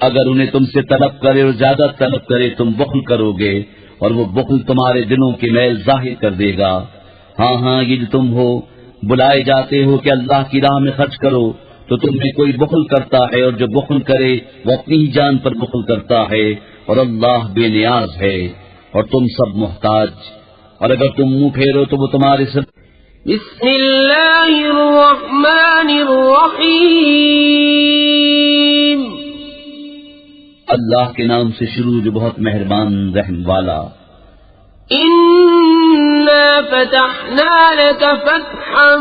اگر انہیں تم سے طلب کرے اور زیادہ طلب کرے تم بخل کرو گے اور وہ بخل تمہارے دلوں کی میل ظاہر کر دے گا. ہاں ہاں یہ جو تم ہو بلائے جاتے ہو کہ اللہ کی راہ میں خرچ کرو تو تم میں کوئی بخل کرتا ہے اور جو بخل کرے وہ اپنی ہی جان پر بخل کرتا ہے اور اللہ بے نیاز ہے اور تم سب محتاج. اور اگر تم منہ پھیرو تو وہ تمہارے سب. بسم اللہ الرحمن الرحیم. اللہ کے نام سے شروع جو بہت مہربان رحم والا. ان إِنَّا فَتَحْنَا لَكَ فَتْحًا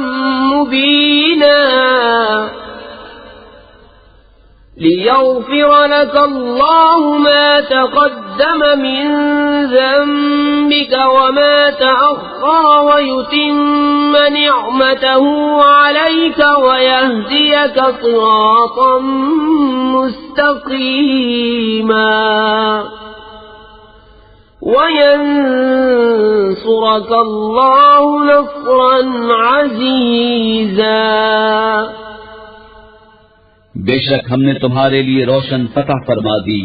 مُبِينًا لِيَغْفِرَ لَكَ اللَّهُ مَا تَقَدَّمَ مِن ذَنبِكَ وَمَا تَأَخَّرَ وَيُتِمَّ نِعْمَتَهُ عَلَيْكَ وَيَهْدِيَكَ صِرَاطًا مُسْتَقِيمًا وَيَنصُرَكَ اللَّهُ نَصْرًا عَزِيزًا بے شک ہم نے تمہارے لیے روشن فتح فرما دی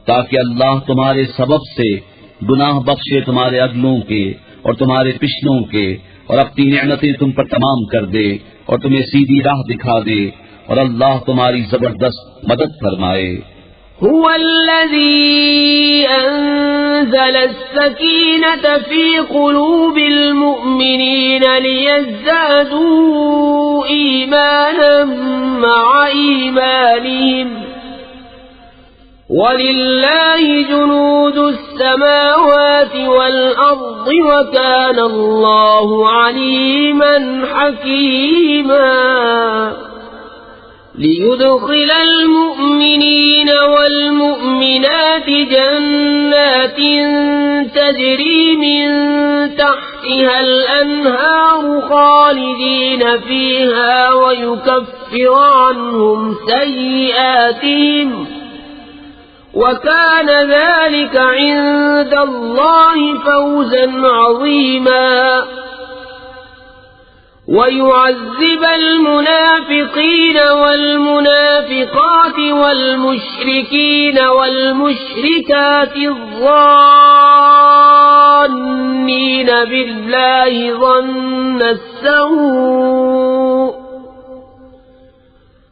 تاکہ اللہ تمہارے سبب سے گناہ بخشے تمہارے اگلوں کے اور تمہارے پچھلوں کے اور اپنی نعمتیں تم پر تمام کر دے اور تمہیں سیدھی راہ دکھا دے اور اللہ تمہاری زبردست مدد فرمائے. هو الذي أنزل السكينة في قلوب المؤمنين ليزدادوا إيمانا مع إيمانهم ولله جنود السماوات والأرض وكان الله عليما حكيما ليدخل المؤمنين والمؤمنات جنات تجري من تحتها الأنهار خالدين فيها ويكفر عنهم سيئاتهم وكان ذلك عند الله فوزا عظيما ويعذب المنافقين والمنافقات والمشركين والمشركات الظانين بالله ظن السوء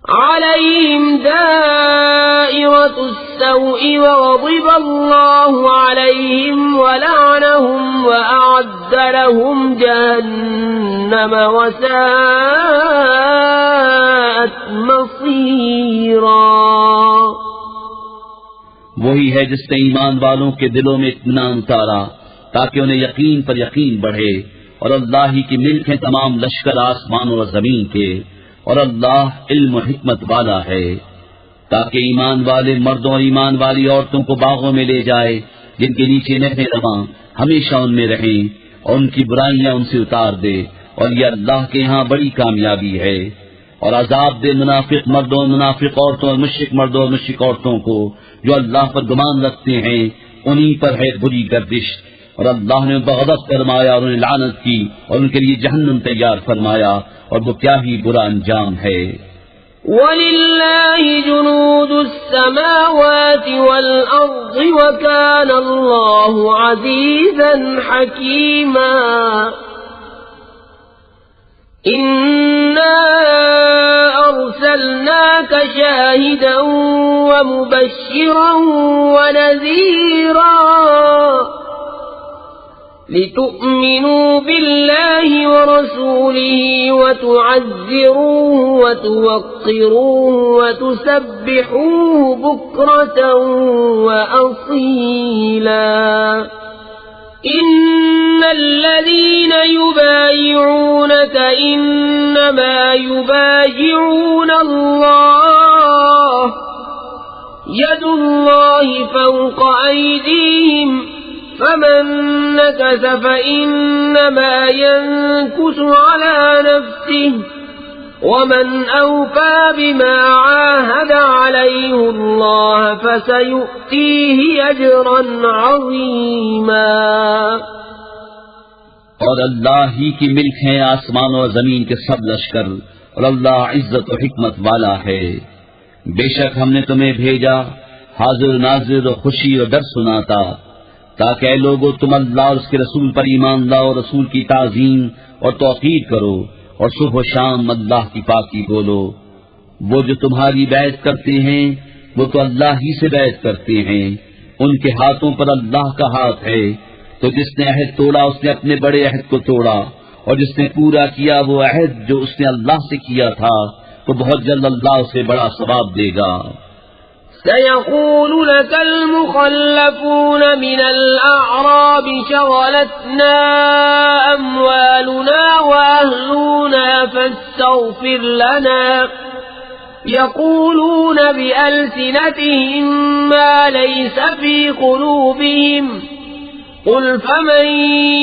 عليهم دائرة السوء وغضب الله عليهم ولعنهم وأعد لهم جهنم وساءت مصيرا. وہی ہے جس نے ایمان والوں کے دلوں میں اطمینان اتارا تاکہ انہیں یقین پر یقین بڑھے اور اللہ ہی کی ملک ہے تمام لشکر آسمانوں اور زمین کے اور اللہ علم و حکمت والا ہے تاکہ ایمان والے مردوں اور ایمان والی عورتوں کو باغوں میں لے جائے جن کے نیچے نہریں رواں ہمیشہ ان میں رہیں اور ان کی برائیاں ان سے اتار دے اور یہ اللہ کے ہاں بڑی کامیابی ہے. اور عذاب دے منافق مردوں اور منافق عورتوں اور مشرک مردوں اور مشرک عورتوں کو جو اللہ پر گمان رکھتے ہیں انہی پر ہے بری گردش اور اللہ نے ان پر غضب فرمایا اور انہیں لعنت کی اور ان کے لیے جہنم تیار فرمایا اور وہ کیا ہی برا انجام ہے. وَلِلَّهِ جُنُودُ السَّمَاوَاتِ وَالْأَرْضِ وَكَانَ اللَّهُ عَزِيزًا حَكِيمًا. إِنَّا أَرْسَلْنَاكَ شَاهِدًا وَمُبَشِّرًا وَنَذِيرًا لِتُؤْمِنُوا بِاللَّهِ وَرَسُولِهِ وَتُعَزِّرُوهُ وَتُوَقِّرُوهُ وَتُسَبِّحُوهُ بُكْرَةً وَأَصِيلًا. إِنَّ الَّذِينَ يُبَايِعُونَكَ إِنَّمَا يُبَايِعُونَ اللَّهَ يَدُ اللَّهِ فَوْقَ أَيْدِيهِمْ فمن نكث فإنما ينكث على نفسه ومن أوفى بما عاهد عليه الله فسيؤتيه أجرا عظيما. اور اللہ ہی کی ملک ہے آسمان اور زمین کے سب لشکر اور اللہ عزت و حکمت والا ہے. بے شک ہم نے تمہیں بھیجا حاضر ناظر اور خوشی اور ڈر سناتا تاکہ اے لوگو تم اللہ اور اس کے رسول پر ایمان لاؤ اور رسول کی تعظیم اور توقیر کرو اور صبح و شام اللہ کی پاکی بولو. وہ جو تمہاری بیعت کرتے ہیں وہ تو اللہ ہی سے بیعت کرتے ہیں ان کے ہاتھوں پر اللہ کا ہاتھ ہے. تو جس نے عہد توڑا اس نے اپنے بڑے عہد کو توڑا اور جس نے پورا کیا وہ عہد جو اس نے اللہ سے کیا تھا تو بہت جلد اللہ اسے بڑا ثواب دے گا. سيقول لك المخلفون من الأعراب شغلتنا أموالنا وأهلنا فاستغفر لنا يقولون بألسنتهم ما ليس في قلوبهم قل فمن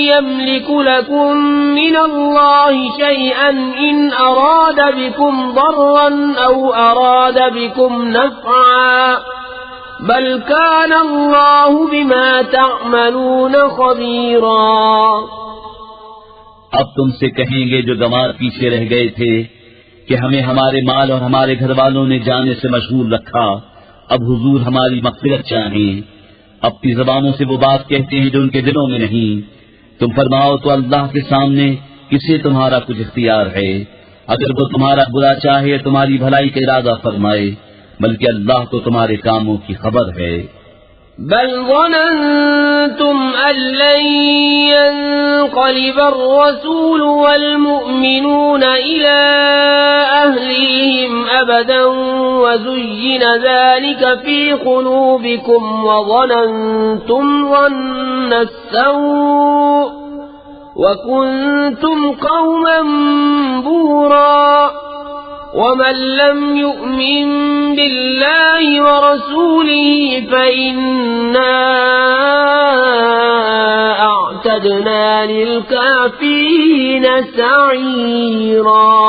يملك لكم من الله شيئا إن أراد بكم ضرا أو أراد بكم نفعا بل كان الله بما تعملون خبيرا. اب تم سے کہیں گے جو گنوار پیچھے رہ گئے تھے کہ ہمیں ہمارے مال اور ہمارے گھر والوں نے جانے سے مشغول رکھا، اب حضور ہماری مغفرت چاہیں. اپنی زبانوں سے وہ بات کہتے ہیں جو ان کے دلوں میں نہیں. تم فرماؤ تو اللہ کے سامنے کسے تمہارا کچھ اختیار ہے؟ اگر وہ تمہارا برا چاہے تمہاری بھلائی کا ارادہ فرمائے، بلکہ اللہ کو تمہارے کاموں کی خبر ہے. بل ظننتم أن لن ينقلب الرسول والمؤمنون إلى أهليهم أبدا وزين ذلك في قلوبكم وظننتم ظن السوء وكنتم قوما بورا. ومن لم يؤمن بالله ورسوله فإنا أعتدنا للكافرين سعيرا.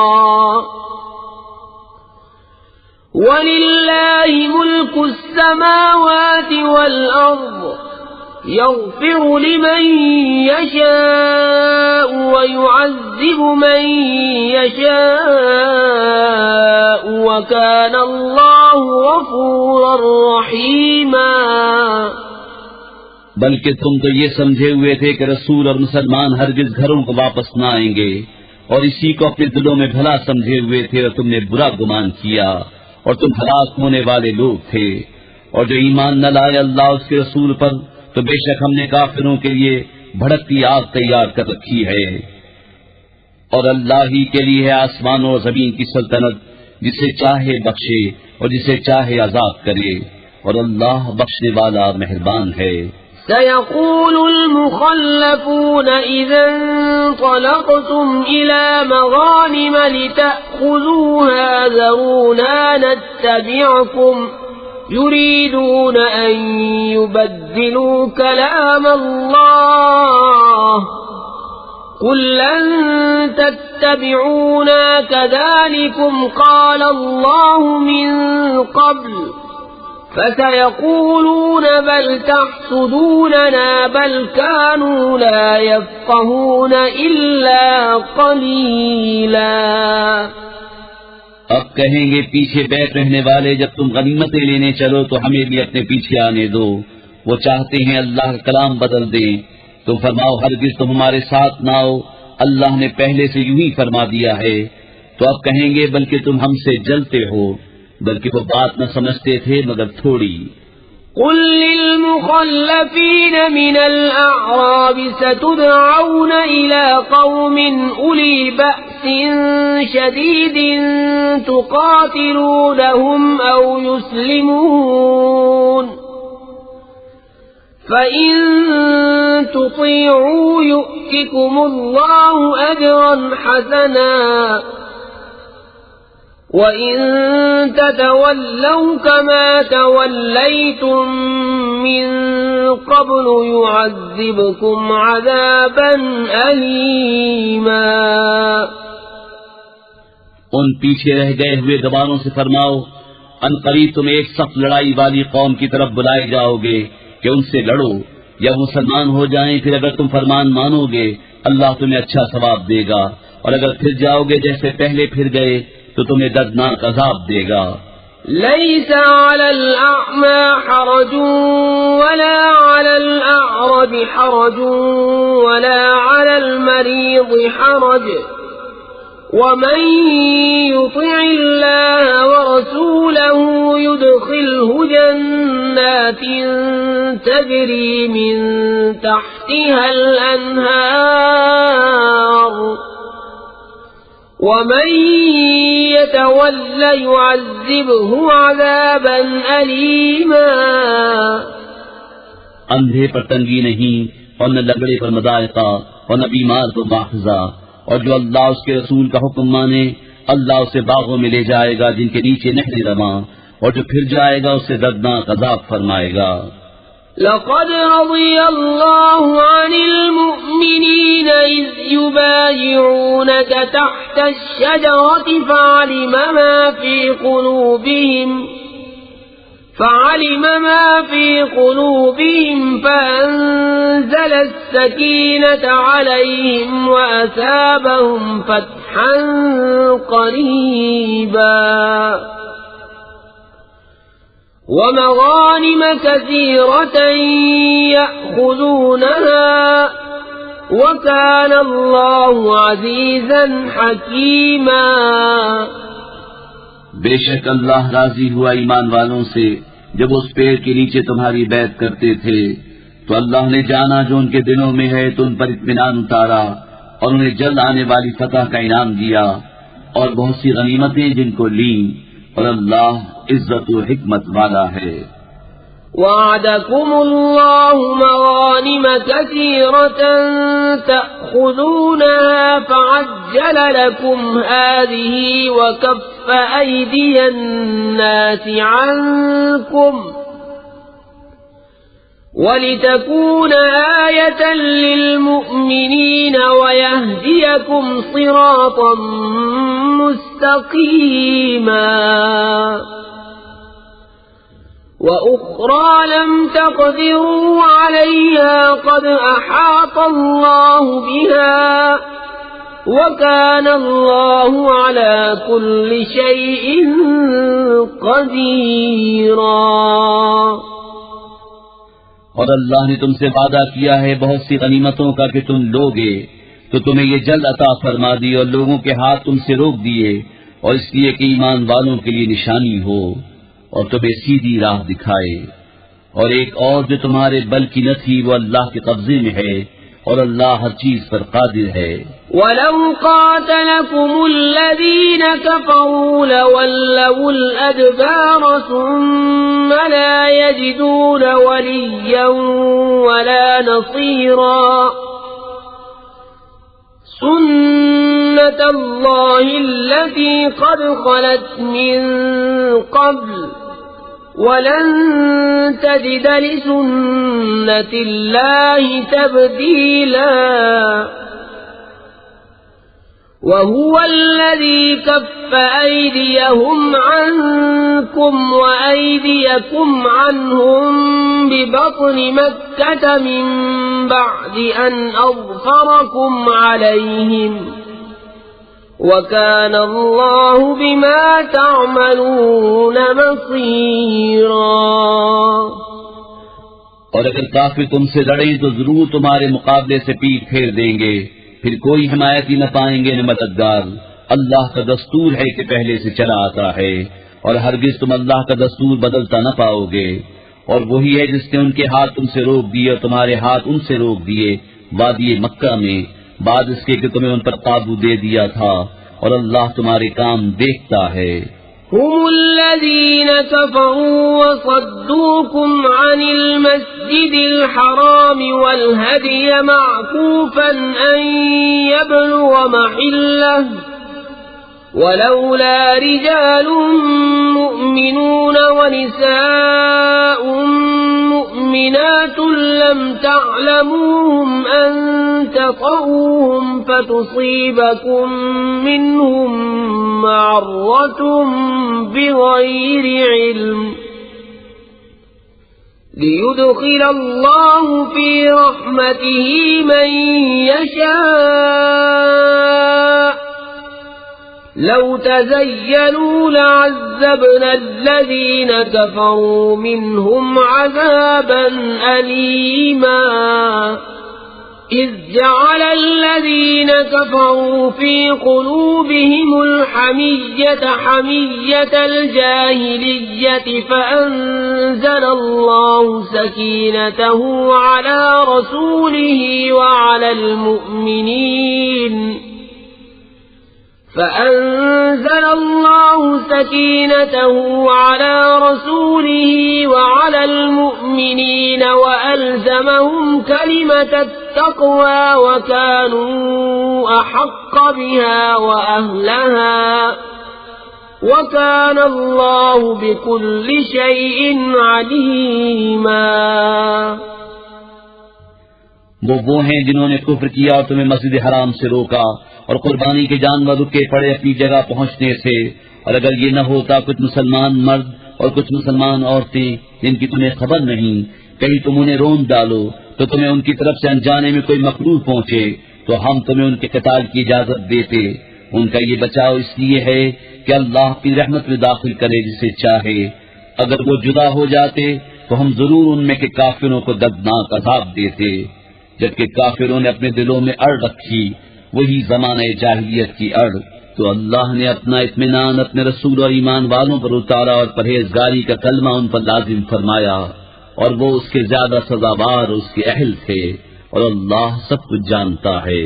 ولله ملك السماوات والأرض يغفر لمن يشاء ويعذب من يشاء وكان الله غفورا رحيما. بلکہ تم تو یہ سمجھے ہوئے تھے کہ رسول اور مسلمان ہرگز گھروں کو واپس نہ آئیں گے، اور اسی کو اپنے دلوں میں بھلا سمجھے ہوئے تھے، اور تم نے برا گمان کیا، اور تم ہلاک ہونے والے لوگ تھے. اور جو ایمان نہ لائے اللہ اس کے رسول پر، تو بے شک ہم نے کافروں کے لیے بھڑکتی آگ تیار کر رکھی ہے. اور اللہ ہی کے لیے ہے آسمانوں اور زمین کی سلطنت، جسے چاہے بخشے اور جسے چاہے عذاب کرے، اور اللہ بخشنے والا مہربان ہے. سيقول المخلفون إذا انطلقتم إلى مغانم لتأخذوها ذرونا نتبعكم يريدون أن يبدلوا كلام الله قل لن تتبعونا كذلكم قال الله من قبل فسيقولون بل تحسدوننا بل كانوا لا يفقهون إلا قليلا. اب کہیں گے پیچھے بیٹھ رہنے والے جب تم غنیمتیں لینے چلو تو ہمیں بھی اپنے پیچھے آنے دو، وہ چاہتے ہیں اللہ کا کلام بدل دیں. تم فرماؤ ہرگز تم ہمارے ساتھ نہ آؤ، اللہ نے پہلے سے یوں ہی فرما دیا ہے. تو اب کہیں گے بلکہ تم ہم سے جلتے ہو، بلکہ وہ بات نہ سمجھتے تھے مگر تھوڑی. قل للمخلفين من الأعراب ستدعون إلى قوم أولي بأس شديد تقاتلونهم أو يسلمون فإن تطيعوا يؤتكم الله أجرا حسنا وَإِن تَتَوَلَّوْا كَمَا تَوَلَّيْتُم مِّن قَبْلُ يُعَذِّبْكُمْ عَذَابًا أَلِيمًا. ان پیچھے رہ گئے ہوئے گواروں سے فرماؤ ان قریب تم ایک سخت لڑائی والی قوم کی طرف بلائے جاؤ گے کہ ان سے لڑو یا مسلمان ہو جائیں، پھر اگر تم فرمان مانو گے اللہ تمہیں اچھا ثواب دے گا، اور اگر پھر جاؤ گے جیسے پہلے پھر گئے تو تمہیں دردناک عذاب دے گا. ليس على الأعمى حرج ولا على الأعرج حرج ولا على المريض حرج ومن يطع الله ورسوله يدخله جنات تجري من تحتها الأنهار ومن يتول يعذبه عذابا أليما. اندھے پر تنگی نہیں اور نہ لگڑے پر مضائقہ اور نہ بیمار پر مواخذہ، اور جو اللہ اس کے رسول کا حکم مانے اللہ اسے باغوں میں لے جائے گا جن کے نیچے نہریں رواں، اور جو پھر جائے گا اسے دردناک عذاب فرمائے گا. لقد رضي الله عن المؤمنين إذ يبايعونك تحت الشجرة فعلم ما في قلوبهم فأنزل السكينة عليهم وأثابهم فتحا قريبا ومغانم كثيرة يأخذونها وكان الله عزيزا حكيما. بے شک اللہ راضی ہوا ایمان والوں سے جب اس پیڑ کے نیچے تمہاری بیعت کرتے تھے، تو اللہ نے جانا جو ان کے دلوں میں ہے تو ان پر اطمینان اتارا اور انہیں جلد آنے والی فتح کا انعام دیا اور بہت سی غنیمتیں جن کو لیں، اور اللہ عزت و حکمت والا ہے. وعدكم الله مغانم كثيرة تأخذونها فعجل لكم هذه وكف أيدي الناس عنكم ولتكون آية للمؤمنين ويهديكم صراطا مستقيما. وأخرى لم تقدروا عليها قد أحاط الله بها وكان الله على كل شيء قديرا. اور اللہ نے تم سے وعدہ کیا ہے بہت سی غنیمتوں کا کہ تم لوگے، تو تمہیں یہ جلد عطا فرما دی اور لوگوں کے ہاتھ تم سے روک دیے، اور اس لیے کہ ایمان والوں کے لیے نشانی ہو اور تمہیں سیدھی راہ دکھائے. اور ایک اور جو تمہارے بل کی نہ تھی وہ اللہ کے قبضے میں ہے اور اللہ ہر چیز پر قادر ہے. وَلَوْ قَاتَلَكُمُ الَّذِينَ كَفَرُوا لَوَلَّوُا الْأَدْبَارَ ثُمَّ لَا يَجِدُونَ وَلِيًّا وَلَا نَصِيرًا. سُنَّةَ اللَّهِ الَّتِي قَدْ خَلَتْ مِن قَبْلُ وَلَن تَجِدَ لِسُنَّةِ اللَّهِ تَبْدِيلًا. وَهُوَ الَّذِي كَفَّ أَيْدِيَهُمْ عَنكُمْ وَأَيْدِيَكُمْ عَنْهُمْ بِبَطْنِ مَكَّةَ مِن بَعْدِ أَنْ أَظْفَرَكُمْ عَلَيْهِمْ وَكَانَ اللَّهُ بِمَا تَعْمَلُونَ بَصِيرًا. اور اگر کافر تم سے لڑیں تو ضرور تمہارے مقابلے سے پیٹ پھیر دیں گے، پھر کوئی حمایتی نہ پائیں گے نہ مددگار. اللہ کا دستور ہے کہ پہلے سے چلا آتا ہے، اور ہرگز تم اللہ کا دستور بدلتا نہ پاؤ گے. اور وہی ہے جس نے ان کے ہاتھ تم سے روک دیے اور تمہارے ہاتھ ان سے روک دیے وادی مکہ میں، بعد اس کے کہ تمہیں ان پر قابو دے دیا تھا، اور اللہ تمہارے کام دیکھتا ہے. هم الذين كفروا وصدوكم عن المسجد الحرام والهدي معكوفا أن يبلغ محله ولولا رجال مؤمنون ونساء مؤمنات لم تعلموهم أن تطؤوهم فتصيبكم منهم معرة بغير علم ليدخل الله في رحمته من يشاء لو تزيلوا لعذبنا الذين كفروا منهم عذابا أليما إذ جعل الذين كفروا في قلوبهم الحمية حمية الجاهلية فأنزل الله سكينته على رسوله وعلى المؤمنين فأنزل الله سكينته على رسوله وعلى المؤمنين وألزمهم كلمة التقوى وكانوا أحق بها وأهلها وكان الله بكل شيء عليما۔ وہ ہیں جنہوں نے کفر کیا اور تمہیں مسجد حرام سے روکا اور قربانی کے جانور رکے پڑے اپنی جگہ پہنچنے سے، اور اگر یہ نہ ہوتا کچھ مسلمان مرد اور کچھ مسلمان عورتیں جن کی تمہیں خبر نہیں، کہیں تم انہیں روند ڈالو تو تمہیں ان کی طرف سے انجانے میں کوئی مکروہ پہنچے تو ہم تمہیں ان کے قتال کی اجازت دیتے۔ ان کا یہ بچاؤ اس لیے ہے کہ اللہ کی رحمت میں داخل کرے جسے چاہے۔ اگر وہ جدا ہو جاتے تو ہم ضرور ان میں کے کافروں کو دردناک عذاب دیتے، جبکہ کافروں نے اپنے دلوں میں اڑ رکھی، وہی زمانہ جاہلیت کی اڑ۔ تو اللہ نے اپنا اطمینان اپنے رسول اور ایمان والوں پر اتارا اور پرہیزگاری کا کلمہ ان پر لازم فرمایا، اور وہ اس کے زیادہ سزاوار اس کے اہل تھے، اور اللہ سب کچھ جانتا ہے۔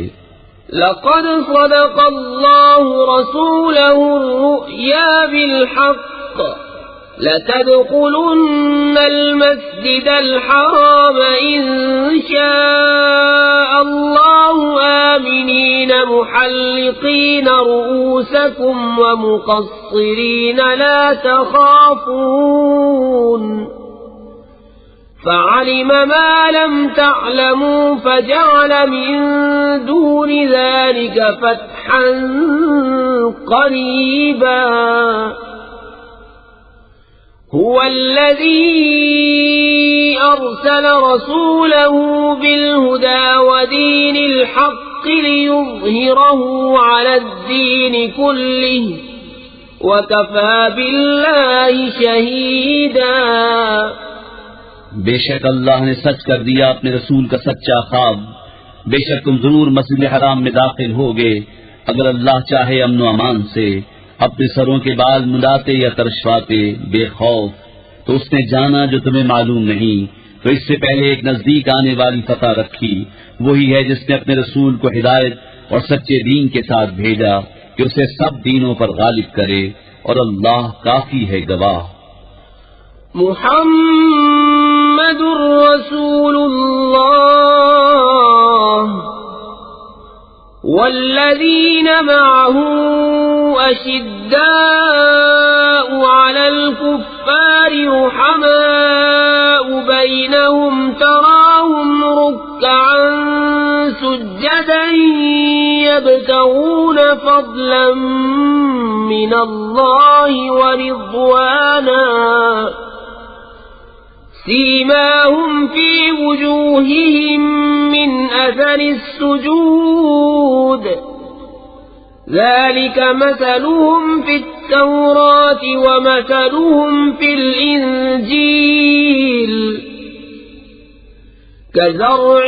لقد صدق الله رسوله الرؤيا بالحق لتدخلن المسجد الحرام إن شاء الله آمنين محلقين رؤوسكم ومقصرين لا تخافون فعلم ما لم تعلموا فجعل من دون ذلك فتحا قريبا هو الذي أرسل رسوله بالهدى ودين الحق ليظهره على الدين كله وكفى بالله شهيدا۔ بے شک اللہ نے سچ کر دیا اپنے رسول کا سچا خواب، بے شک تم ضرور مسجد حرام میں داخل ہوگے اگر اللہ چاہے امن و امان سے، اپنے سروں کے بال ملاتے یا ترشواتے بے خوف۔ تو اس نے جانا جو تمہیں معلوم نہیں، تو اس سے پہلے ایک نزدیک آنے والی فتح رکھی، وہی ہے جس نے اپنے رسول کو ہدایت اور سچے دین کے ساتھ بھیجا کہ اسے سب دینوں پر غالب کرے، اور اللہ کافی ہے گواہ۔ محمد رسول اللہ والذین معه أشداء على الكفار رحماء بينهم تراهم ركعا سجدا يبتغون فضلا من الله ورضوانا سيماهم في وجوههم من أثر السجود ذلك مثلهم في التوراة ومثلهم في الإنجيل كزرع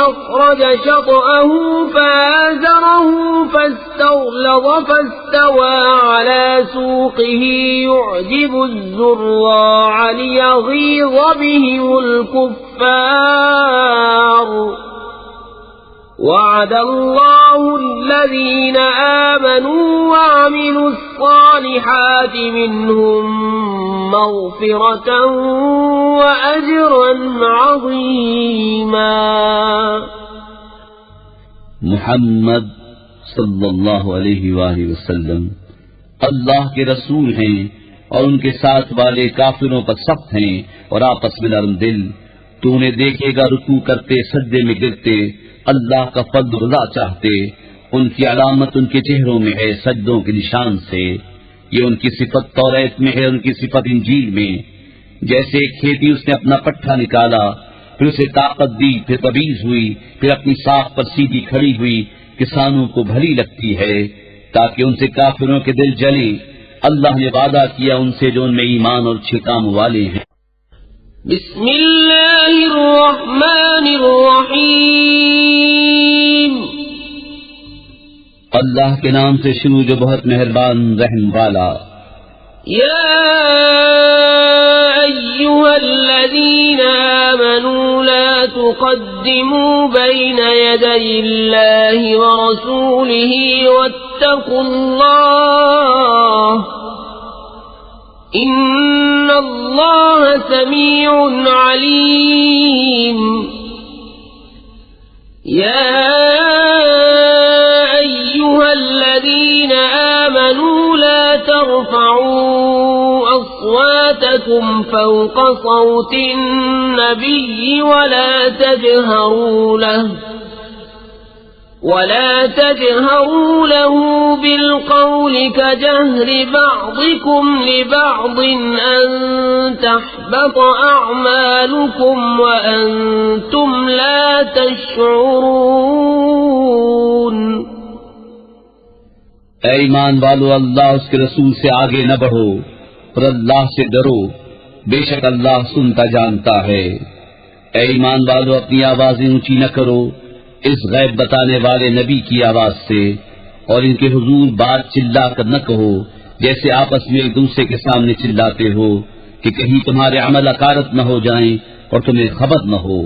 أخرج شطأه فآزره فاستغلظ فاستوى على سوقه يعجب الزراع ليغيظ بهم الكفار وعد الله الذين آمنوا وعملوا الصالحات منهم مغفرة وأجرا عظيما۔ محمد صلی اللہ علیہ وآلہ وسلم اللہ کے رسول ہیں اور ان کے ساتھ والے کافروں پر سخت ہیں اور آپس میں نرم دل۔ تو انہیں دیکھے گا رکوع کرتے سجدے میں گرتے، اللہ کا فضل رضا چاہتے، ان کی علامت ان کے چہروں میں ہے سجدوں کے نشان سے، یہ ان کی صفت توریت میں ہے، ان کی صفت انجیل میں۔ جیسے ایک کھیتی اس نے اپنا پٹھا نکالا، پھر اسے طاقت دی، پھر تبیز ہوئی، پھر اپنی ساکھ پر سیدھی کھڑی ہوئی، کسانوں کو بھلی لگتی ہے تاکہ ان سے کافروں کے دل جلیں۔ اللہ نے وعدہ کیا ان سے جو ان میں ایمان اور اچھے کام والے ہیں۔ بسم اللہ الرحمن الرحیم، اللہ کے نام سے شروع جو بہت مہربان رحم والا۔ یا أيها الذين آمنوا لا تقدموا بين يدي الله ورسوله واتقوا الله إن الله سميع عليم يا أيها الذين آمنوا لا ترفعوا أصواتكم فوق صوت النبي ولا تجهروا له بالقول كجهر بعضكم لبعض أن تحبط أعمالكم وأنتم لا تشعرون اے ایمان والو، اللہ اس کے رسول سے آگے نہ بڑھو اور اللہ سے ڈرو، بے شک اللہ سنتا جانتا ہے۔ اے ایمان والو، اپنی آوازیں اونچی نہ کرو اس غیب بتانے والے نبی کی آواز سے، اور ان کے حضور بات چلا کر نہ کہو جیسے آپس میں ایک دوسرے کے سامنے چلاتے ہو کہ کہیں تمہارے عمل اکارت نہ ہو جائیں اور تمہیں خبر نہ ہو۔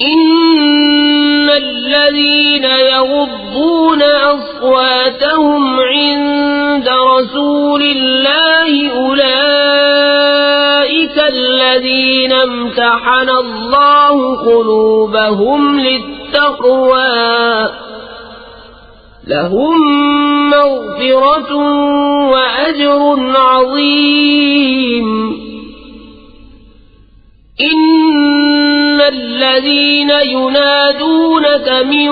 إن الذين يغضون أصواتهم عند رسول الله أولئك الذين امتحن الله قلوبهم للتقوى لهم مغفرة وأجر عظيم إن الذين ينادونك من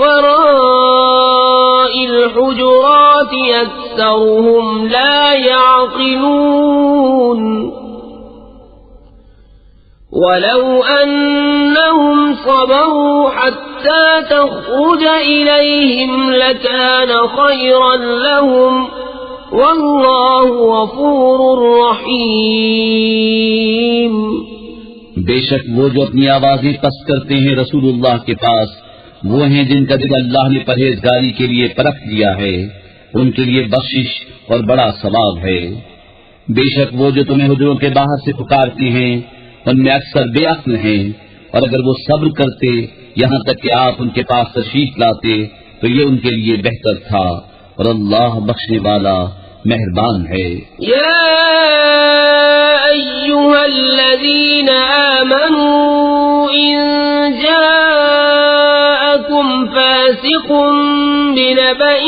وراء الحجرات أكثرهم لا يعقلون ولو أنهم صبروا حتى تخرج إليهم لكان خيرا لهم والله غفور رحيم۔ بے شک وہ جو اپنی آوازیں پست کرتے ہیں رسول اللہ کے پاس، وہ ہیں جن کا دل اللہ نے پرہیزگاری کے لیے پرکھ دیا ہے، ان کے لیے بخشش اور بڑا ثواب ہے۔ بے شک وہ جو تمہیں حجروں کے باہر سے پکارتے ہیں ان میں اکثر بے عقل ہیں، اور اگر وہ صبر کرتے یہاں تک کہ آپ ان کے پاس تشریف لاتے تو یہ ان کے لیے بہتر تھا، اور اللہ بخشنے والا مہربان ہے۔ یا ایھا الذین آمنوا ان جاءکم فاسق بنبأ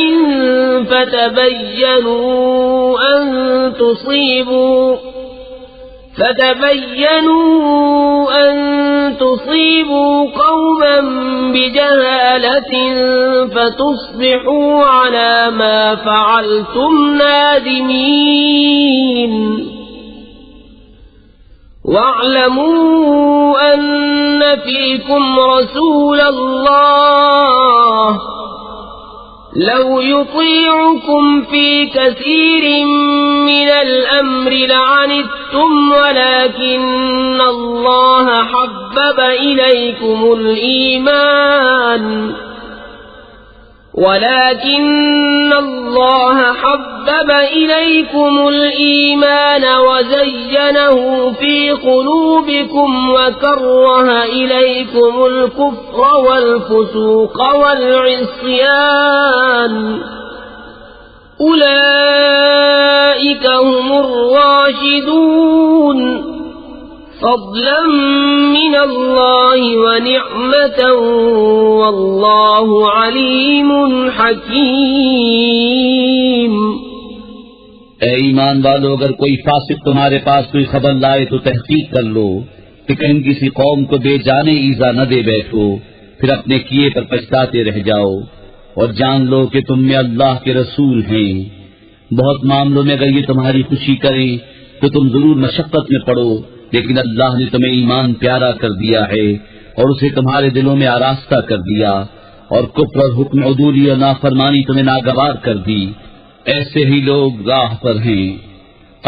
فتبينوا أن تصيبوا قوما بجهالة فتصبحوا على ما فعلتم نادمين واعلموا أن فيكم رسول الله لو يطيعكم في كثير من الأمر لعنتم ولكن الله حبب إليكم الإيمان وزينه في قلوبكم وكره إليكم الكفر والفسوق والعصيان أولئك هم الراشدون فضلا من الله ونعمة والله عليم حكيم۔ اے ایمان والو، اگر کوئی فاسق تمہارے پاس کوئی خبر لائے تو تحقیق کر لو کہ کہیں کسی قوم کو بے جانے ایذا نہ دے بیٹھو، پھر اپنے کیے پر پچھتاتے رہ جاؤ، اور جان لو کہ تم میں اللہ کے رسول ہیں۔ بہت معاملوں میں اگر یہ تمہاری خوشی کریں تو تم ضرور مشقت میں پڑو، لیکن اللہ نے تمہیں ایمان پیارا کر دیا ہے اور اسے تمہارے دلوں میں آراستہ کر دیا، اور کفر اور حکم عدولی اور نافرمانی تمہیں ناگوار کر دی۔ ایسے ہی لوگ راہ پر ہیں۔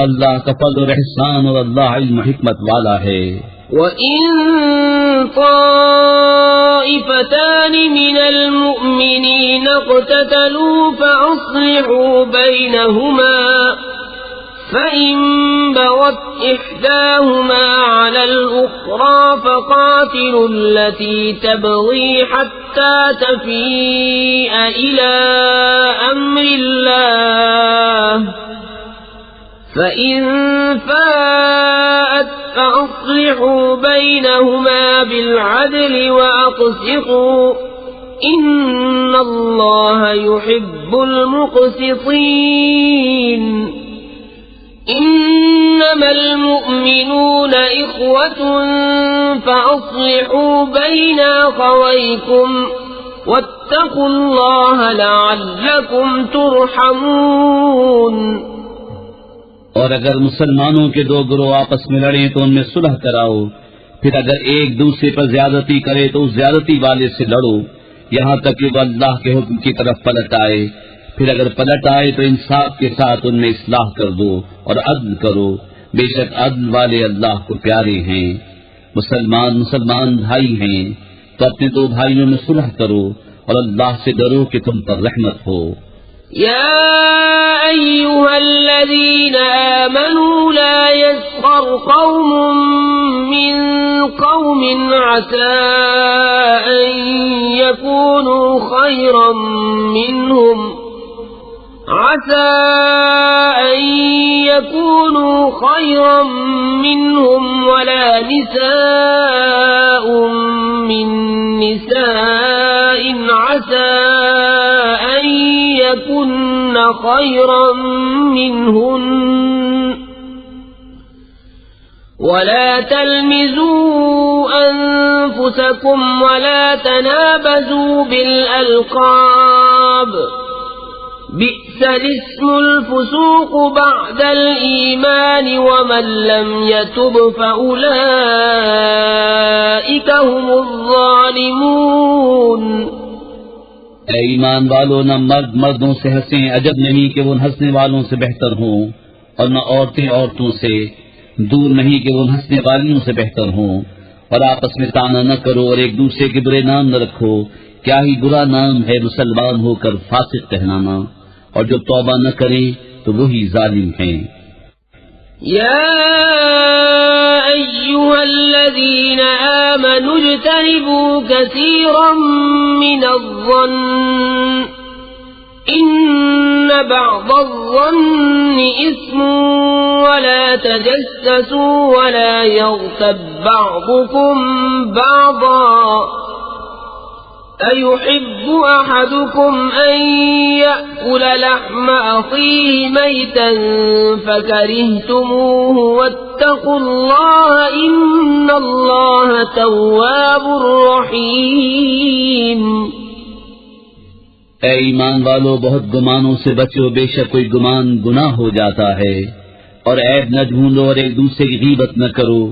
اللہ کا فضل اور احسان اور اللہ علم و حکمت والا ہے۔ وَإِن طَائِفَتَانِ مِنَ الْمُؤْمِنِينَ اقْتَتَلُوا فَأَصْلِحُوا بَيْنَهُمَا فإن بغت إحداهما على الأخرى فقاتلوا التي تبغي حتى تفيء إلى أمر الله فإن فاءت فأصلحوا بينهما بالعدل وأقسطوا إن الله يحب المقسطين إنما المؤمنون إخوة فأصلحوا بين أخويكم واتقوا الله لعلكم ترحمون۔ اور اگر مسلمانوں کے دو گروہ آپس میں لڑیں تو ان میں صلح کراؤ، پھر اگر ایک دوسرے پر زیادتی کرے تو اس زیادتی والے سے لڑو یہاں تک کہ وہ اللہ کے حکم کی طرف پلٹ آئے، پھر اگر پلٹ آئے تو انصاف کے ساتھ ان میں اصلاح کر دو اور عدل کرو، بے شک عدل والے اللہ کو پیارے ہیں۔ مسلمان بھائی ہیں تو اپنے دو بھائیوں میں صلح کرو اور اللہ سے ڈرو کہ تم پر رحمت ہو۔ يا أيها الذين آمنوا لا يسخر قوم من قوم عسى أن يكونوا خيرا منهم ولا نساء من نساء عسى أن يكن خيرا منهن ولا تلمزوا أنفسكم ولا تنابزوا بالألقاب بئس الاسم الفسوق بعد الإيمان ومن لم يتب فأولئك هم الظالمون۔ اے ایمان والو، نہ مرد مردوں سے ہنسیں، عجب نہیں کہ وہ ہنسنے والوں سے بہتر ہوں، اور نہ عورتیں عورتوں سے، دور نہیں کہ وہ ہنسنے والیوں سے بہتر ہوں، اور آپس میں طعنہ نہ کرو اور ایک دوسرے کے برے نام نہ رکھو، کیا ہی برا نام ہے مسلمان ہو کر فاسق کہلانا، اور جو توبہ نہ کریں تو وہی ظالم ہیں۔ يا أيها الذين آمنوا اجتنبوا كثيرا من الظن إن بعض الظن إثم ولا تجسسوا ولا يغتب بعضكم بعضا أيحب أحدكم أن يأكل لحم أخيه ميتا فكرهتموه واتقوا الله إن الله تواب رحيم۔ اے ایمان والو، بہت گمانوں سے بچو، بے شک کوئی گمان گناہ ہو جاتا ہے، اور عیب نہ ڈھونڈو اور ایک دوسرے کی غیبت نہ کرو۔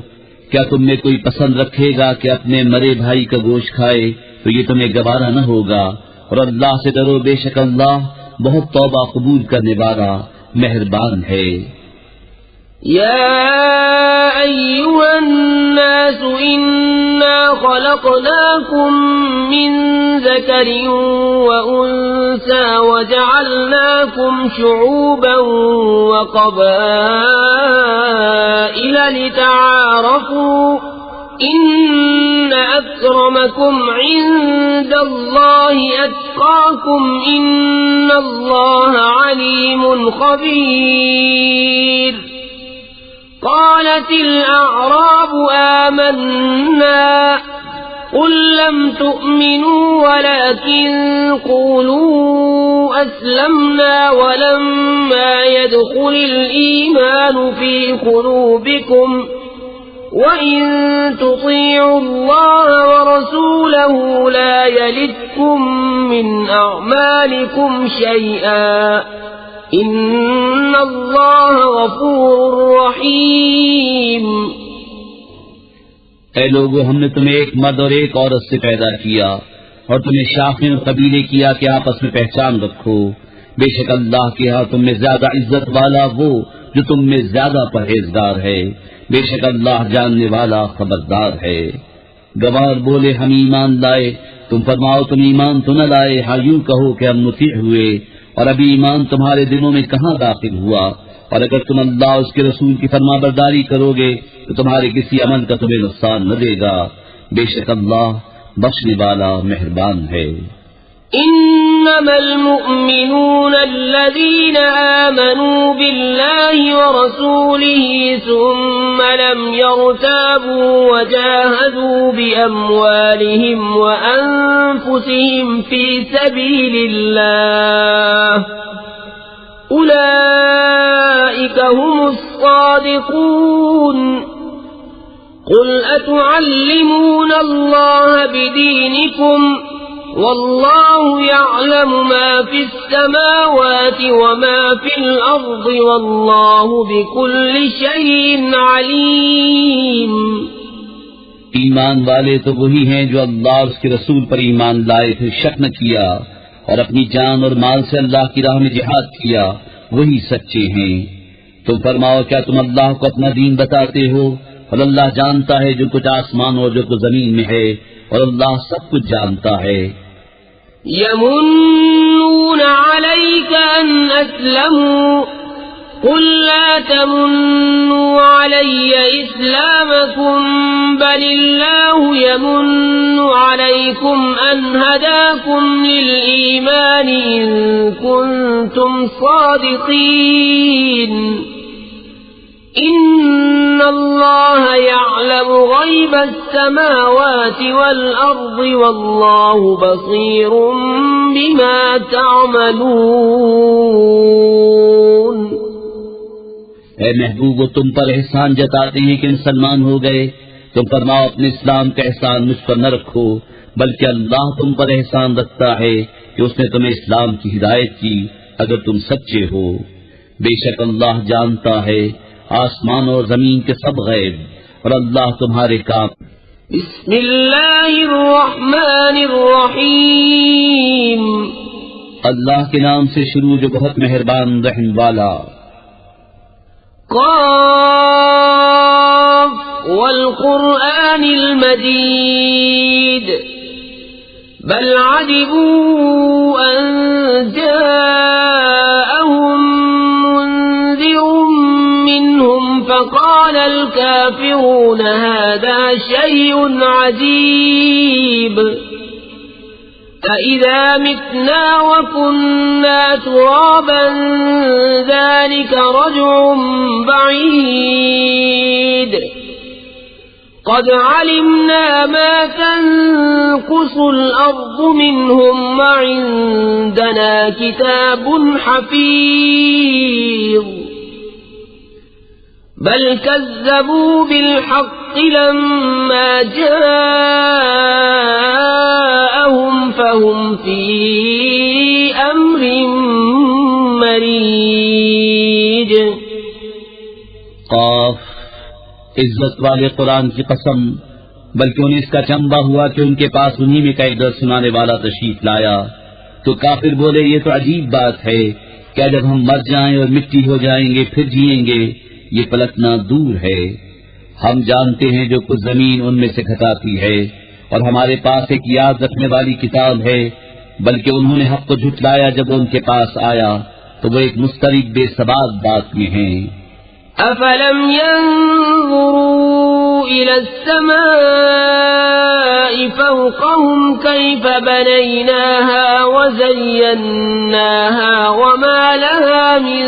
کیا تم میں کوئی پسند رکھے گا کہ اپنے مرے بھائی کا گوشت کھائے؟ تو یہ تمہیں گوارا نہ ہوگا، اور اللہ سے ڈرو، بے شک اللہ بہت توبہ قبول کرنے والا مہربان ہے۔ يا أيها الناس إنا خلقناكم من ذكر وأنثى وجعلناكم شعوبا وقبائل لتعارفوا إن أكرمكم عند الله أتقاكم إن الله عليم خبير۔ قالت الأعراب آمنا قل لم تؤمنوا ولكن قولوا أسلمنا ولما يدخل الإيمان في قلوبكم وَإِن تُطِيعُوا اللَّهَ وَرَسُولَهُ لَا يَلِتْكُم مِّنْ أَعْمَالِكُمْ شَيْئًا إِنَّ اللَّهَ غَفُورٌ رَّحِيمٌ۔ اے لوگو، ہم نے تمہیں ایک مرد اور ایک عورت سے پیدا کیا اور تمہیں شاخیں اور قبیلے کیا کہ آپس میں پہچان رکھو۔ بے شک اللہ کے ہاں تم میں زیادہ عزت والا وہ جو تم میں زیادہ پرہیزگار ہے، بے شک اللہ جاننے والا خبردار ہے۔ گوار بولے ہم ایمان لائے، تم فرماؤ تم ایمان تو نہ لائے، ہاں یوں کہو کہ ہم مطیع ہوئے، اور ابھی ایمان تمہارے دلوں میں کہاں داخل ہوا، اور اگر تم اللہ اور اس کے رسول کی فرما برداری کرو گے تو تمہارے کسی عمل کا تمہیں نقصان نہ دے گا، بے شک اللہ بخشنے والا مہربان ہے۔ إنما المؤمنون الذين آمنوا بالله ورسوله ثم لم يرتابوا وجاهدوا بأموالهم وأنفسهم في سبيل الله أولئك هم الصادقون قل أتعلمون الله بدينكم والله يعلم ما في السماوات وما في الأرض والله بكل شيء عليم۔ ایمان والے تو وہی ہیں جو اللہ اور اس کے رسول پر ایمان لائے پھر شک نہ کیا اور اپنی جان اور مال سے اللہ کی راہ میں جہاد کیا، وہی سچے ہیں۔ تم فرماؤ کیا تم اللہ کو اپنا دین بتاتے ہو؟ اور اللہ جانتا ہے جو کچھ آسمان اور جو کچھ زمین میں ہے، اور اللہ سب کچھ جانتا ہے۔ يمنون عليك أن أسلموا قل لا تمنوا علي إسلامكم بل الله يمن عليكم أن هداكم للإيمان إن كنتم صادقين إن الله يعلم غيب السماوات والأرض والله بصير بما تعملون۔ اے محبوب، وہ تم پر احسان جتاتے ہیں کہ مسلمان ہو گئے، تم فرماؤ اپنے اسلام کا احسان مجھ پر نہ رکھو، بلکہ اللہ تم پر احسان رکھتا ہے کہ اس نے تمہیں اسلام کی ہدایت کی اگر تم سچے ہو۔ بے شک اللہ جانتا ہے آسمان اور زمین کے سب غیب، اور اللہ تمہارے کام۔ بسم اللہ الرحمن الرحیم، اللہ کے نام سے شروع جو بہت مہربان رحم والا۔ قاف والقرآن المجید بل عجبوا أن جاءهم منذر منهم فقال الكافرون هذا شيء عجيب أإذا متنا وكنا ترابا ذلك رجع بعيد قد علمنا ما تنقص الأرض منهم وعندنا كتاب حفيظ بل كذبوا بالحق لما جاءهم فهم في أمر مريج۔ قاف، عزت والے قرآن کی قسم، بلکہ انہیں اس کا چمبا ہوا کہ ان کے پاس انہی میں کا ایک درس سنانے والا تشریف لایا تو کافر بولے یہ تو عجیب بات ہے، کیا جب ہم مر جائیں اور مٹی ہو جائیں گے پھر جئیں گے؟ یہ پلٹنا دور ہے۔ ہم جانتے ہیں جو کچھ زمین ان میں سے گھٹاتی ہے، اور ہمارے پاس ایک یاد رکھنے والی کتاب ہے، بلکہ انہوں نے حق کو جھٹلایا جب ان کے پاس آیا تو وہ ایک مسترب بے ثبات بات میں ہیں۔ أفلم ينظروا إلى السماء فوقهم كيف بنيناها وزيناها وما لها من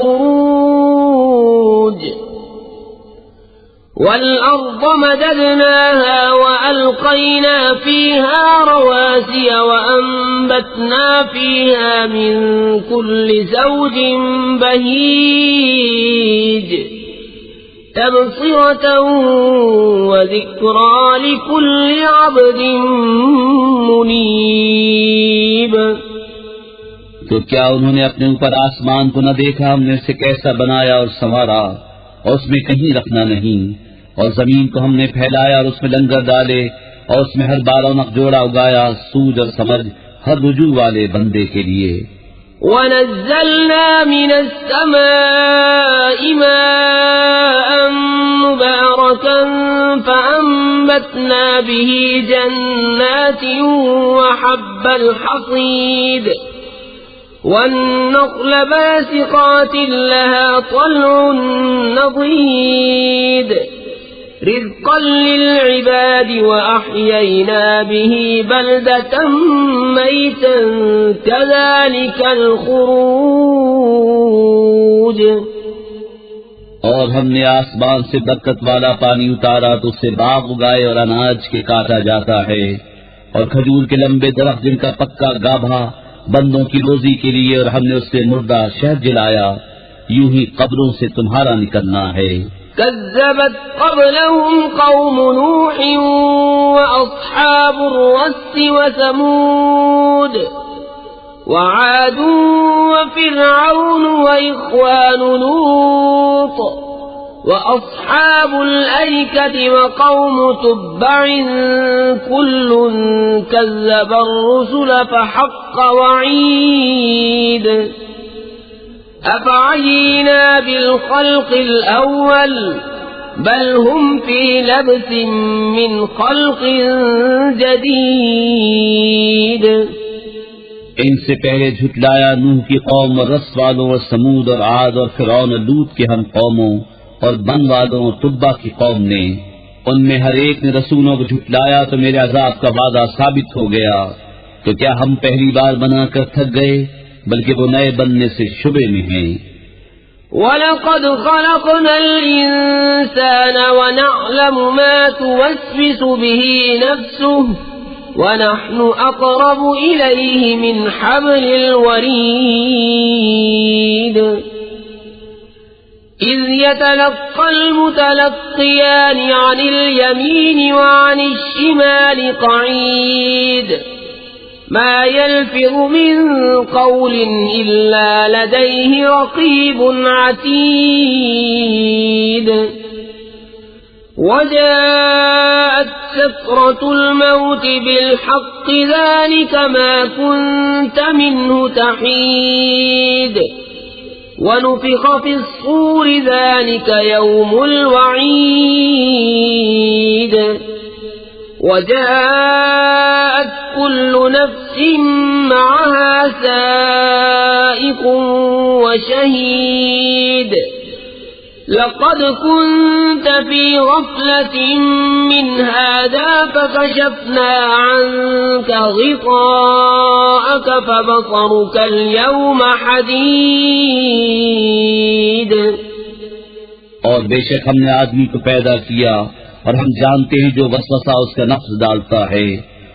فروج والأرض مددناها وألقينا فيها رواسي وأنبتنا فيها من كل زوج بهيج تبصرة وذكرى لكل عبد منيب۔ تو کیا انہوں نے اپنے اوپر آسمان کو نہ دیکھا؟ ہم نے اسے کیسا بنایا اور سنوارا، اور اس میں کہیں رکھنا نہیں، اور زمین کو ہم نے پھیلایا اور اس میں لنگر ڈالے، اور اس میں ہر بارونق جوڑا اگایا، سوج اور سمجھ ہر رجوع والے بندے کے لیے۔ وَنَزَّلْنَا مِنَ السَّمَاءِ مَاءً مُبَارَكًا فَأَنبَتْنَا بِهِ جَنَّاتٍ وَحَبَّ الْحَصِيدِ والنخل باسقات لها طلع نضيد رزقا للعباد وأحيينا به بلدة ميتا كذلك الخروج. اور ہم نے آسمان سے برکت والا پانی اتارا تو اس سے باغ اگائے اور اناج کے کاٹا جاتا ہے، اور کھجور کے لمبے درخت جن کا پکا گابھا بندوں کی روزی کے لیے، اور ہم نے اس سے مردہ شہد جلایا. یوں ہی قبروں سے تمہارا نکلنا ہے. كذبت قبلهم قوم نوح وأصحاب الرس وثمود وعاد وفرعون وإخوان لوط وأصحاب الأيكة وقوم تبع كل كذب الرسل فحق وعيد. أفعينا بالخلق الأول بل هم في لبس من خلق جديد. ان سے پہلے جھٹلایا نوح کی قوم اور رس والوں اور سمود اور عاد اور فرعون اور لوط کے ہم قوموں اور بن والوں اور تبا کی قوم نے. ان میں ہر ایک نے رسولوں کو جھٹلایا تو میرے عذاب کا وعدہ ثابت ہو گیا. تو کیا ہم پہلی بار بنا کر تھک گئے؟ بلکہ وہ نئے بننے سے شبے میں ہیں. وَلَقَدْ خَلَقْنَا الْإِنسَانَ وَنَعْلَمُ مَا تُوَسْوِسُ بِهِ نَفْسُهُ وَنَحْنُ أَقْرَبُ إِلَيْهِ مِنْ حَبْلِ الْوَرِيدِ. إِذْ يَتَلَقَّى الْمُتَلَقِّيَانِ عَنِ الْيَمِينِ وَعَنِ الشِّمَالِ قَعِيدٌ ما يلفظ من قول إلا لديه رقيب عتيد. وجاءت سكرة الموت بالحق ذلك ما كنت منه تحيد. ونفخ في الصور ذلك يوم الوعيد. وجاءت كل نفس معها سائق وشهيد. لقد كنت في غفلة من هذا فكشفنا عنك غطاءك فبصرك اليوم حديد. اور بے شک ہم نے آدمی کو پیدا کیا اور ہم جانتے ہیں جو وسوسہ اس کا نفس ڈالتا ہے،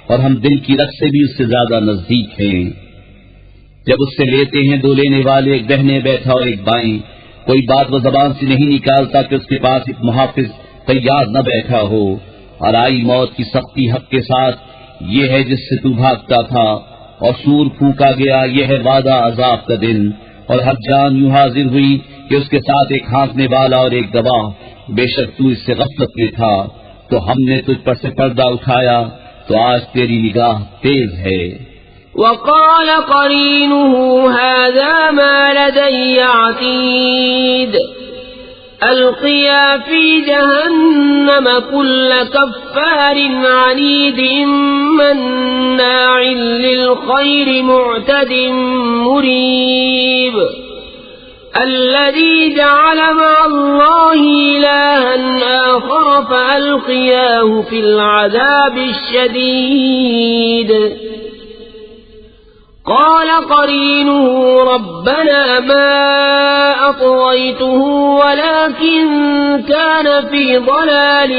اور ہم دل کی رگ سے بھی اس سے زیادہ نزدیک ہیں. جب اس سے لیتے ہیں دو لینے والے، ایک دہنے بیٹھا اور ایک بائیں، کوئی بات وہ زبان سے نہیں نکالتا کہ اس کے پاس ایک محافظ تیار نہ بیٹھا ہو. اور آئی موت کی سختی حق کے ساتھ، یہ ہے جس سے تو بھاگتا تھا. اور سور پھونکا گیا، یہ ہے وعدہ عذاب کا دن. اور ہر جان یوں حاضر ہوئی کہ اس کے ساتھ ایک ہانکنے والا اور ایک گواہ. بے شک تو اس سے غفلت میں تھا، تو ہم نے تجھ پر سے پردہ اٹھایا، تو آج تیری نگاہ تیز ہے. وقال قرينه هذا ما لدي عتيد. ألقيا في جهنم كل كفار عنيد مناع للخير معتد مريب. الذي جعل مع الله إلها آخر فألقياه في العذاب الشديد. قال قرينه ربنا ما أطغيته ولكن كان في ضلال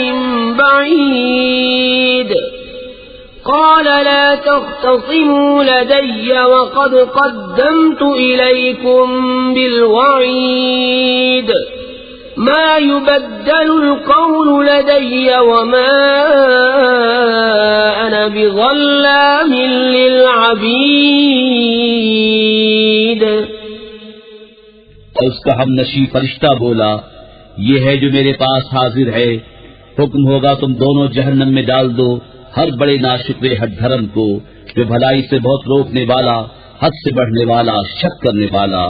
بعيد. قال لا تختصموا لدي وقد قدمت إليكم بالوعيد. ما يبدل القول لدي وما أنا بظلام للعبيد. اور اس کا ہم نشی فرشتہ بولا، یہ ہے جو میرے پاس حاضر ہے. حکم ہوگا تم دونوں جہنم میں ڈال دو ہر بڑے ناشکرے ہٹ دھرم کو، جو بھلائی سے بہت روکنے والا، حد سے بڑھنے والا، شک کرنے والا.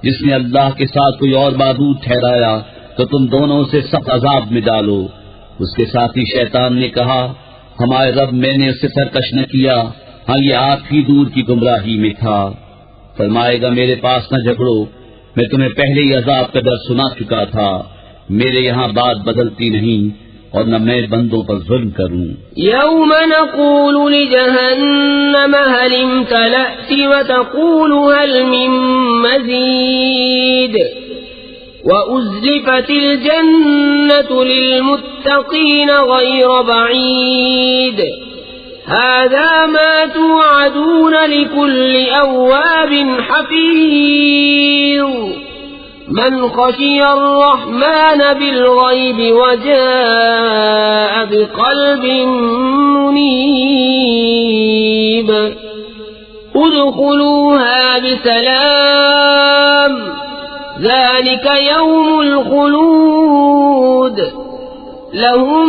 جس نے اللہ کے ساتھ کوئی اور معبود ٹھہرایا تو تم دونوں سے سخت عذاب میں ڈالو. اس کے ساتھی شیطان نے کہا، ہمارے رب میں نے اسے سرکش نہ کیا، ہاں یہ آپ ہی دور کی گمراہی میں تھا. فرمائے گا میرے پاس نہ جھگڑو، میں تمہیں پہلے ہی عذاب کا ڈر سنا چکا تھا، میرے یہاں بات بدلتی نہیں اور نہ میں بندوں پر ظلم کروں۔ يوم نقول لجهنم هل امتلأت وتقول هل من مزيد وأزلفت الجنة للمتقين غير بعيد هذا ما توعدون لكل أواب حفيظ من خشي الرحمن بالغيب وجاء بقلب منيب ادخلوها بسلام ذلك يوم الخلود لهم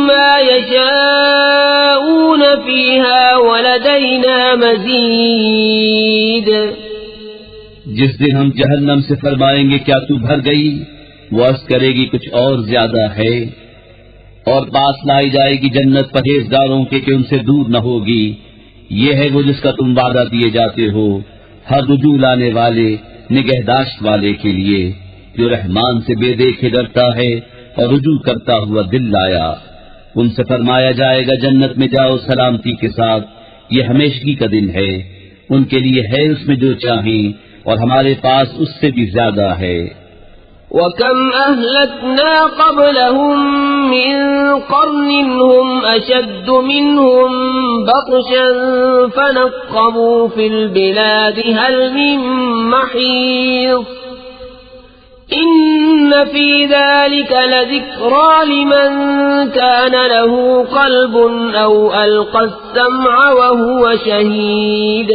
ما يشاءون فيها ولدينا مزيد۔ جس دن ہم جہنم سے فرمائیں گے کیا تو بھر گئی، وہ عرض کرے گی کچھ اور زیادہ ہے، اور پاس لائی جائے گی جنت پرہیزگاروں کے کہ ان سے دور نہ ہوگی، یہ ہے وہ جس کا تم وعدہ دیے جاتے ہو، ہر رجوع لانے والے نگہداشت والے کے لیے جو رحمان سے بے دیکھے ڈرتا ہے اور رجوع کرتا ہوا دل لایا۔ ان سے فرمایا جائے گا جنت میں جاؤ سلامتی کے ساتھ، یہ ہمیشگی کا دن ہے، ان کے لیے ہے اس میں جو چاہیں اور ہمارے پاس اس سے بھی زیادہ ہے۔ وَكَمْ أَهْلَكْنَا قَبْلَهُمْ مِنْ قَرْنٍ هُمْ أَشَدُّ مِنْهُمْ بَطْشًا فَنَقَّبُوا فِي الْبِلَادِ هَلْ مِنْ مَحِيصٍ إِنَّ فِي ذَلِكَ لَذِكْرَى لِمَنْ كَانَ لَهُ قَلْبٌ أَوْ أَلْقَى السَّمْعَ وَهُوَ شَهِيدٌ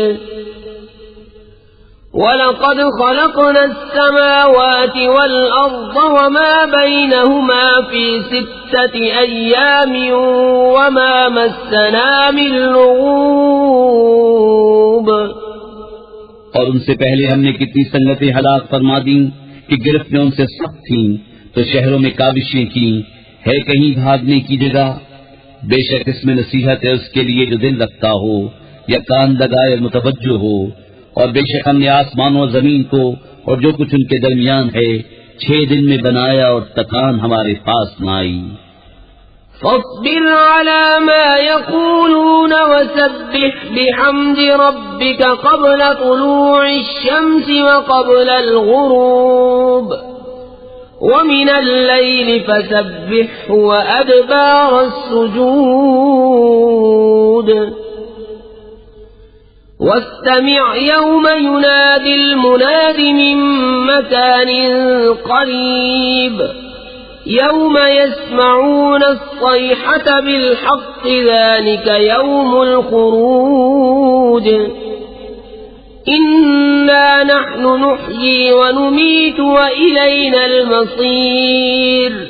وَلَقَدْ خَلَقْنَا السَّمَاوَاتِ وَالْأَرْضَ وَمَا بَيْنَهُمَا فِي 6 أَيَّامٍ وَمَا مَسَّنَا مِن لُغُوبٍ۔ اور ان سے پہلے ہم نے کتنی سنگتیں ہلاک فرما دیں کہ گرفتیں ان سے سخت تھیں تو شہروں میں کاوشیں کی، ہے کہیں بھاگنے کی جگہ؟ بے شک اس میں نصیحت ہے اس کے لیے جو دل رکھتا ہو یا کان لگائے متوجہ ہو، اور بے شک ہم نے آسمانوں اور زمین کو اور جو کچھ ان کے درمیان ہے 6 دن میں بنایا اور تکان ہمارے پاس نہ آئی۔ فاصبر على ما يقولون وسبح بحمد ربك قبل طلوع الشمس وقبل الغروب ومن الليل فسبحه وأدبار السجود واستمع يوم ينادي المناد من مكان قريب يوم يسمعون الصيحة بالحق ذلك يوم الخروج إنا نحن نحيي ونميت وإلينا المصير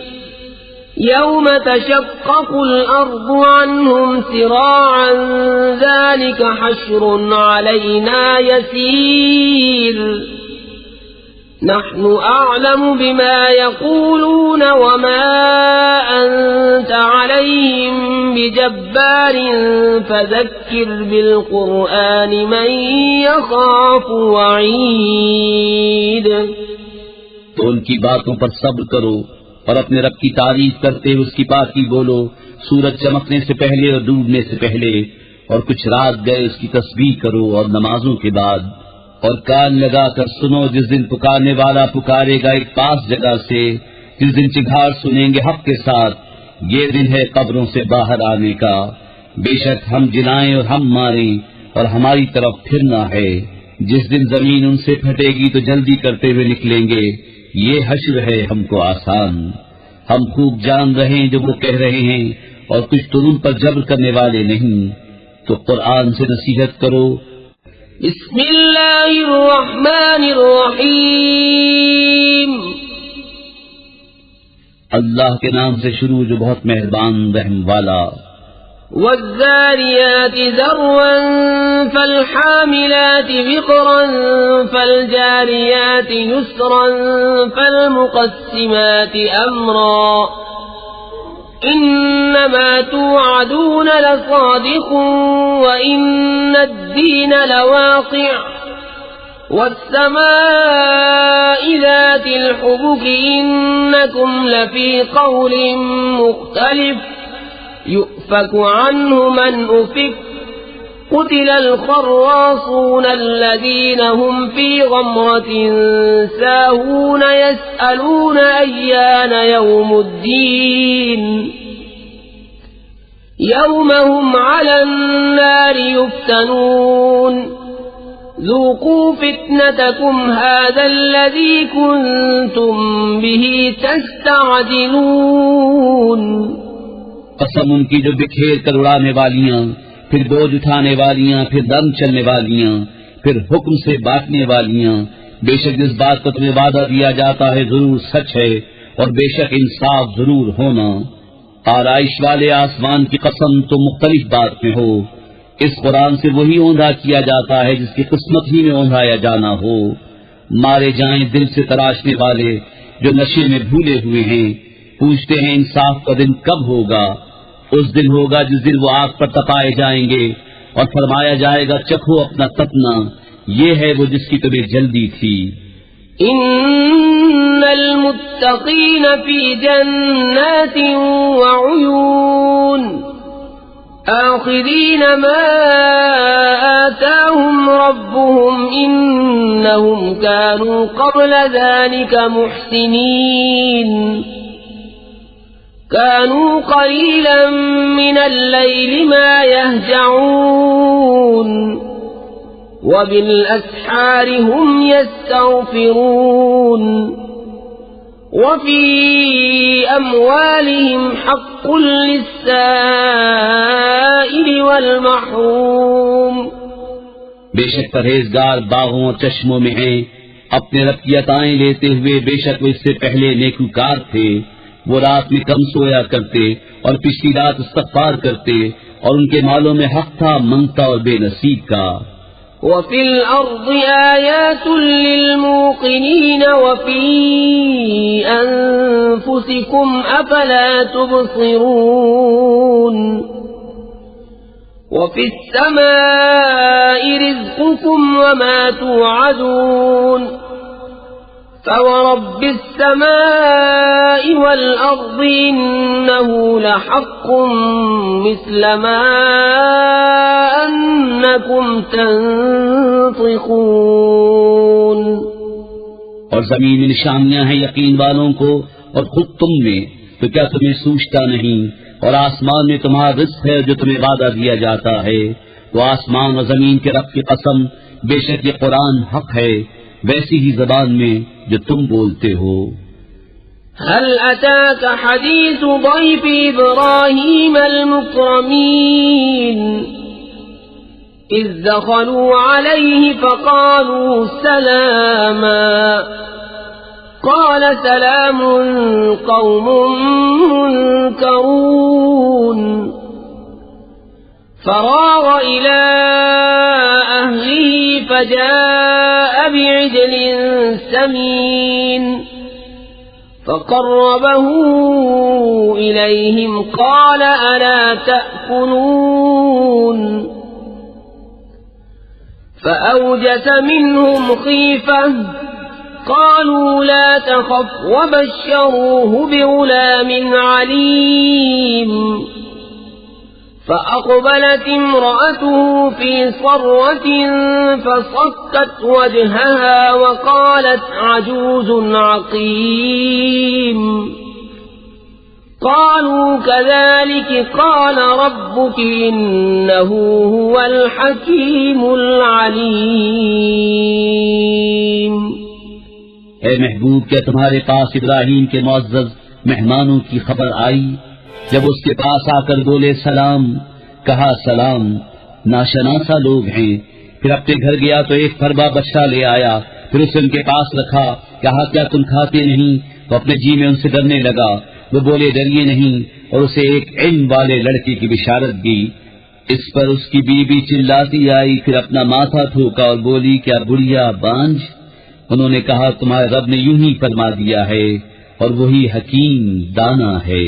يوم تشقق الأرض عنهم سراعا ذلك حشر علينا يسير نحن أعلم بما يقولون وما أنت عليهم بجبار فذكر بالقرآن من يخاف وعيد۔ تو ان کی باتوں پر صبر کرو اور اپنے رب کی تعریف کرتے ہوئے اس کی پاکی بولو، سورج چمکنے سے پہلے اور ڈوبنے سے پہلے، اور کچھ رات گئے اس کی تسبیح کرو اور نمازوں کے بعد، اور کان لگا کر سنو جس دن پکارنے والا پکارے گا ایک پاس جگہ سے، جس دن چنگھاڑ سنیں گے حق کے ساتھ، یہ دن ہے قبروں سے باہر آنے کا، بے شک ہم جلائیں اور ہم ماریں اور ہماری طرف پھرنا ہے، جس دن زمین ان سے پھٹے گی تو جلدی کرتے ہوئے نکلیں گے، یہ حشر ہے ہم کو آسان، ہم خوب جان رہے ہیں جو وہ کہہ رہے ہیں اور کچھ تو ان پر جبر کرنے والے نہیں، تو قرآن سے نصیحت کرو۔ بسم اللہ الرحمن الرحیم، اللہ کے نام سے شروع جو بہت مہربان رحم والا۔ والذاریات ذروا فالحاملات وقرا فالجاریات یسرا فالمقسمات امرا انما توعدون لصادق وان الدین لواقع والسماء ذات الحبك إنكم لفي قول مختلف يؤفك عنه من أفك قتل الخراصون الذين هم في غمرة ساهون يسألون أيان يوم الدين يوم هم على النار يفتنون ذوقوا فتنتكم هذا الذي كنتم به تستعجلون قسم ان کی جو بکھیر کر اڑانے والیاں، پھر بوجھ اٹھانے والیاں، پھر دم چلنے والیاں، پھر حکم سے بانٹنے والیاں، بے شک جس بات کو تمہیں وعدہ دیا جاتا ہے ضرور سچ ہے، اور بے شک انصاف ضرور ہونا۔ آرائش والے آسمان کی قسم تو مختلف بات میں ہو، اس قرآن سے وہی اوندھا کیا جاتا ہے جس کی قسمت ہی میں اوندھایا جانا ہو۔ مارے جائیں دل سے تراشنے والے جو نشے میں بھولے ہوئے ہیں، پوچھتے ہیں انصاف کا دن کب ہوگا؟ اس دن ہوگا جس دن وہ آگ پر تپائے جائیں گے اور فرمایا جائے گا چکھو اپنا تپنا، یہ ہے وہ جس کی تمہیں جلدی تھی۔ ان المتقین فی جنات وعیون آخذین ما آتاهم ربهم انہم كانوا قبل ذلك محسنین كانوا قليلا من الليل ما يهجعون وبالأسحار هم يستغفرون وفي أموالهم حق للسائل والمحروم بے شک پرہیزگار باغوں اور چشموں میں ہیں، اپنے رب کی عطائیں لیتے ہوئے، بے شک وہ اس سے پہلے نیکوکار تھے، وہ رات میں کم سویا کرتے اور پچھلی رات استغفار کرتے، اور ان کے مالوں میں حق تھا منگتا اور بے نصیب کا۔ وفي الأرض آيات للموقنين وفي أنفسكم أفلا تبصرون وفي السماء رزقكم وما توعدون فورب السماء والأرض إنه لحق مثل ما أنكم تنطقون اور زمین میں نشانیاں ہیں یقین والوں کو اور خود تم میں، تو کیا تمہیں سوچتا نہیں؟ اور آسمان میں تمہارا رزق ہے جو تمہیں وعدہ دیا جاتا ہے، تو آسمان اور زمین کے رب کی قسم، بے شک یہ قرآن حق ہے ویسی ہی زبان میں جو تم بولتے ہو۔ هل أتاك حديث ضيف إبراهيم المكرمين إذ دخلوا عليه فقالوا سلاما قال سلام قوم منكرون فراغ إلى أهله فجاء بعجل سمين فقربه إليهم قال ألا تأكلون فأوجس منهم خيفة قالوا لا تخف وبشروه بغلام عليم فأقبلت امرأته في صرة فصكت وجهها وقالت عجوز عقيم قالوا كذلك قال ربك إنه هو الحكيم العليم۔ اے محبوب، کیا تمہارے پاس ابراہیم کے معزز مہمانوں کی خبر آئی؟ جب اس کے پاس آ کر بولے سلام، کہا سلام، ناشناسا لوگ ہیں۔ پھر اپنے گھر گیا تو ایک پھربا بچہ لے آیا، پھر اسے ان کے پاس رکھا، کہا کیا تم کھاتے نہیں؟ تو اپنے جی میں ان سے ڈرنے لگا۔ وہ بولے ڈریے نہیں، اور اسے ایک علم والے لڑکے کی بشارت دی۔ اس پر اس کی بیوی چلاتی آئی، پھر اپنا ماتھا ٹھوکا اور بولی کیا بڑھیا بانجھ؟ انہوں نے کہا تمہارے رب نے یوں ہی فرما دیا ہے، اور وہی حکیم دانا ہے۔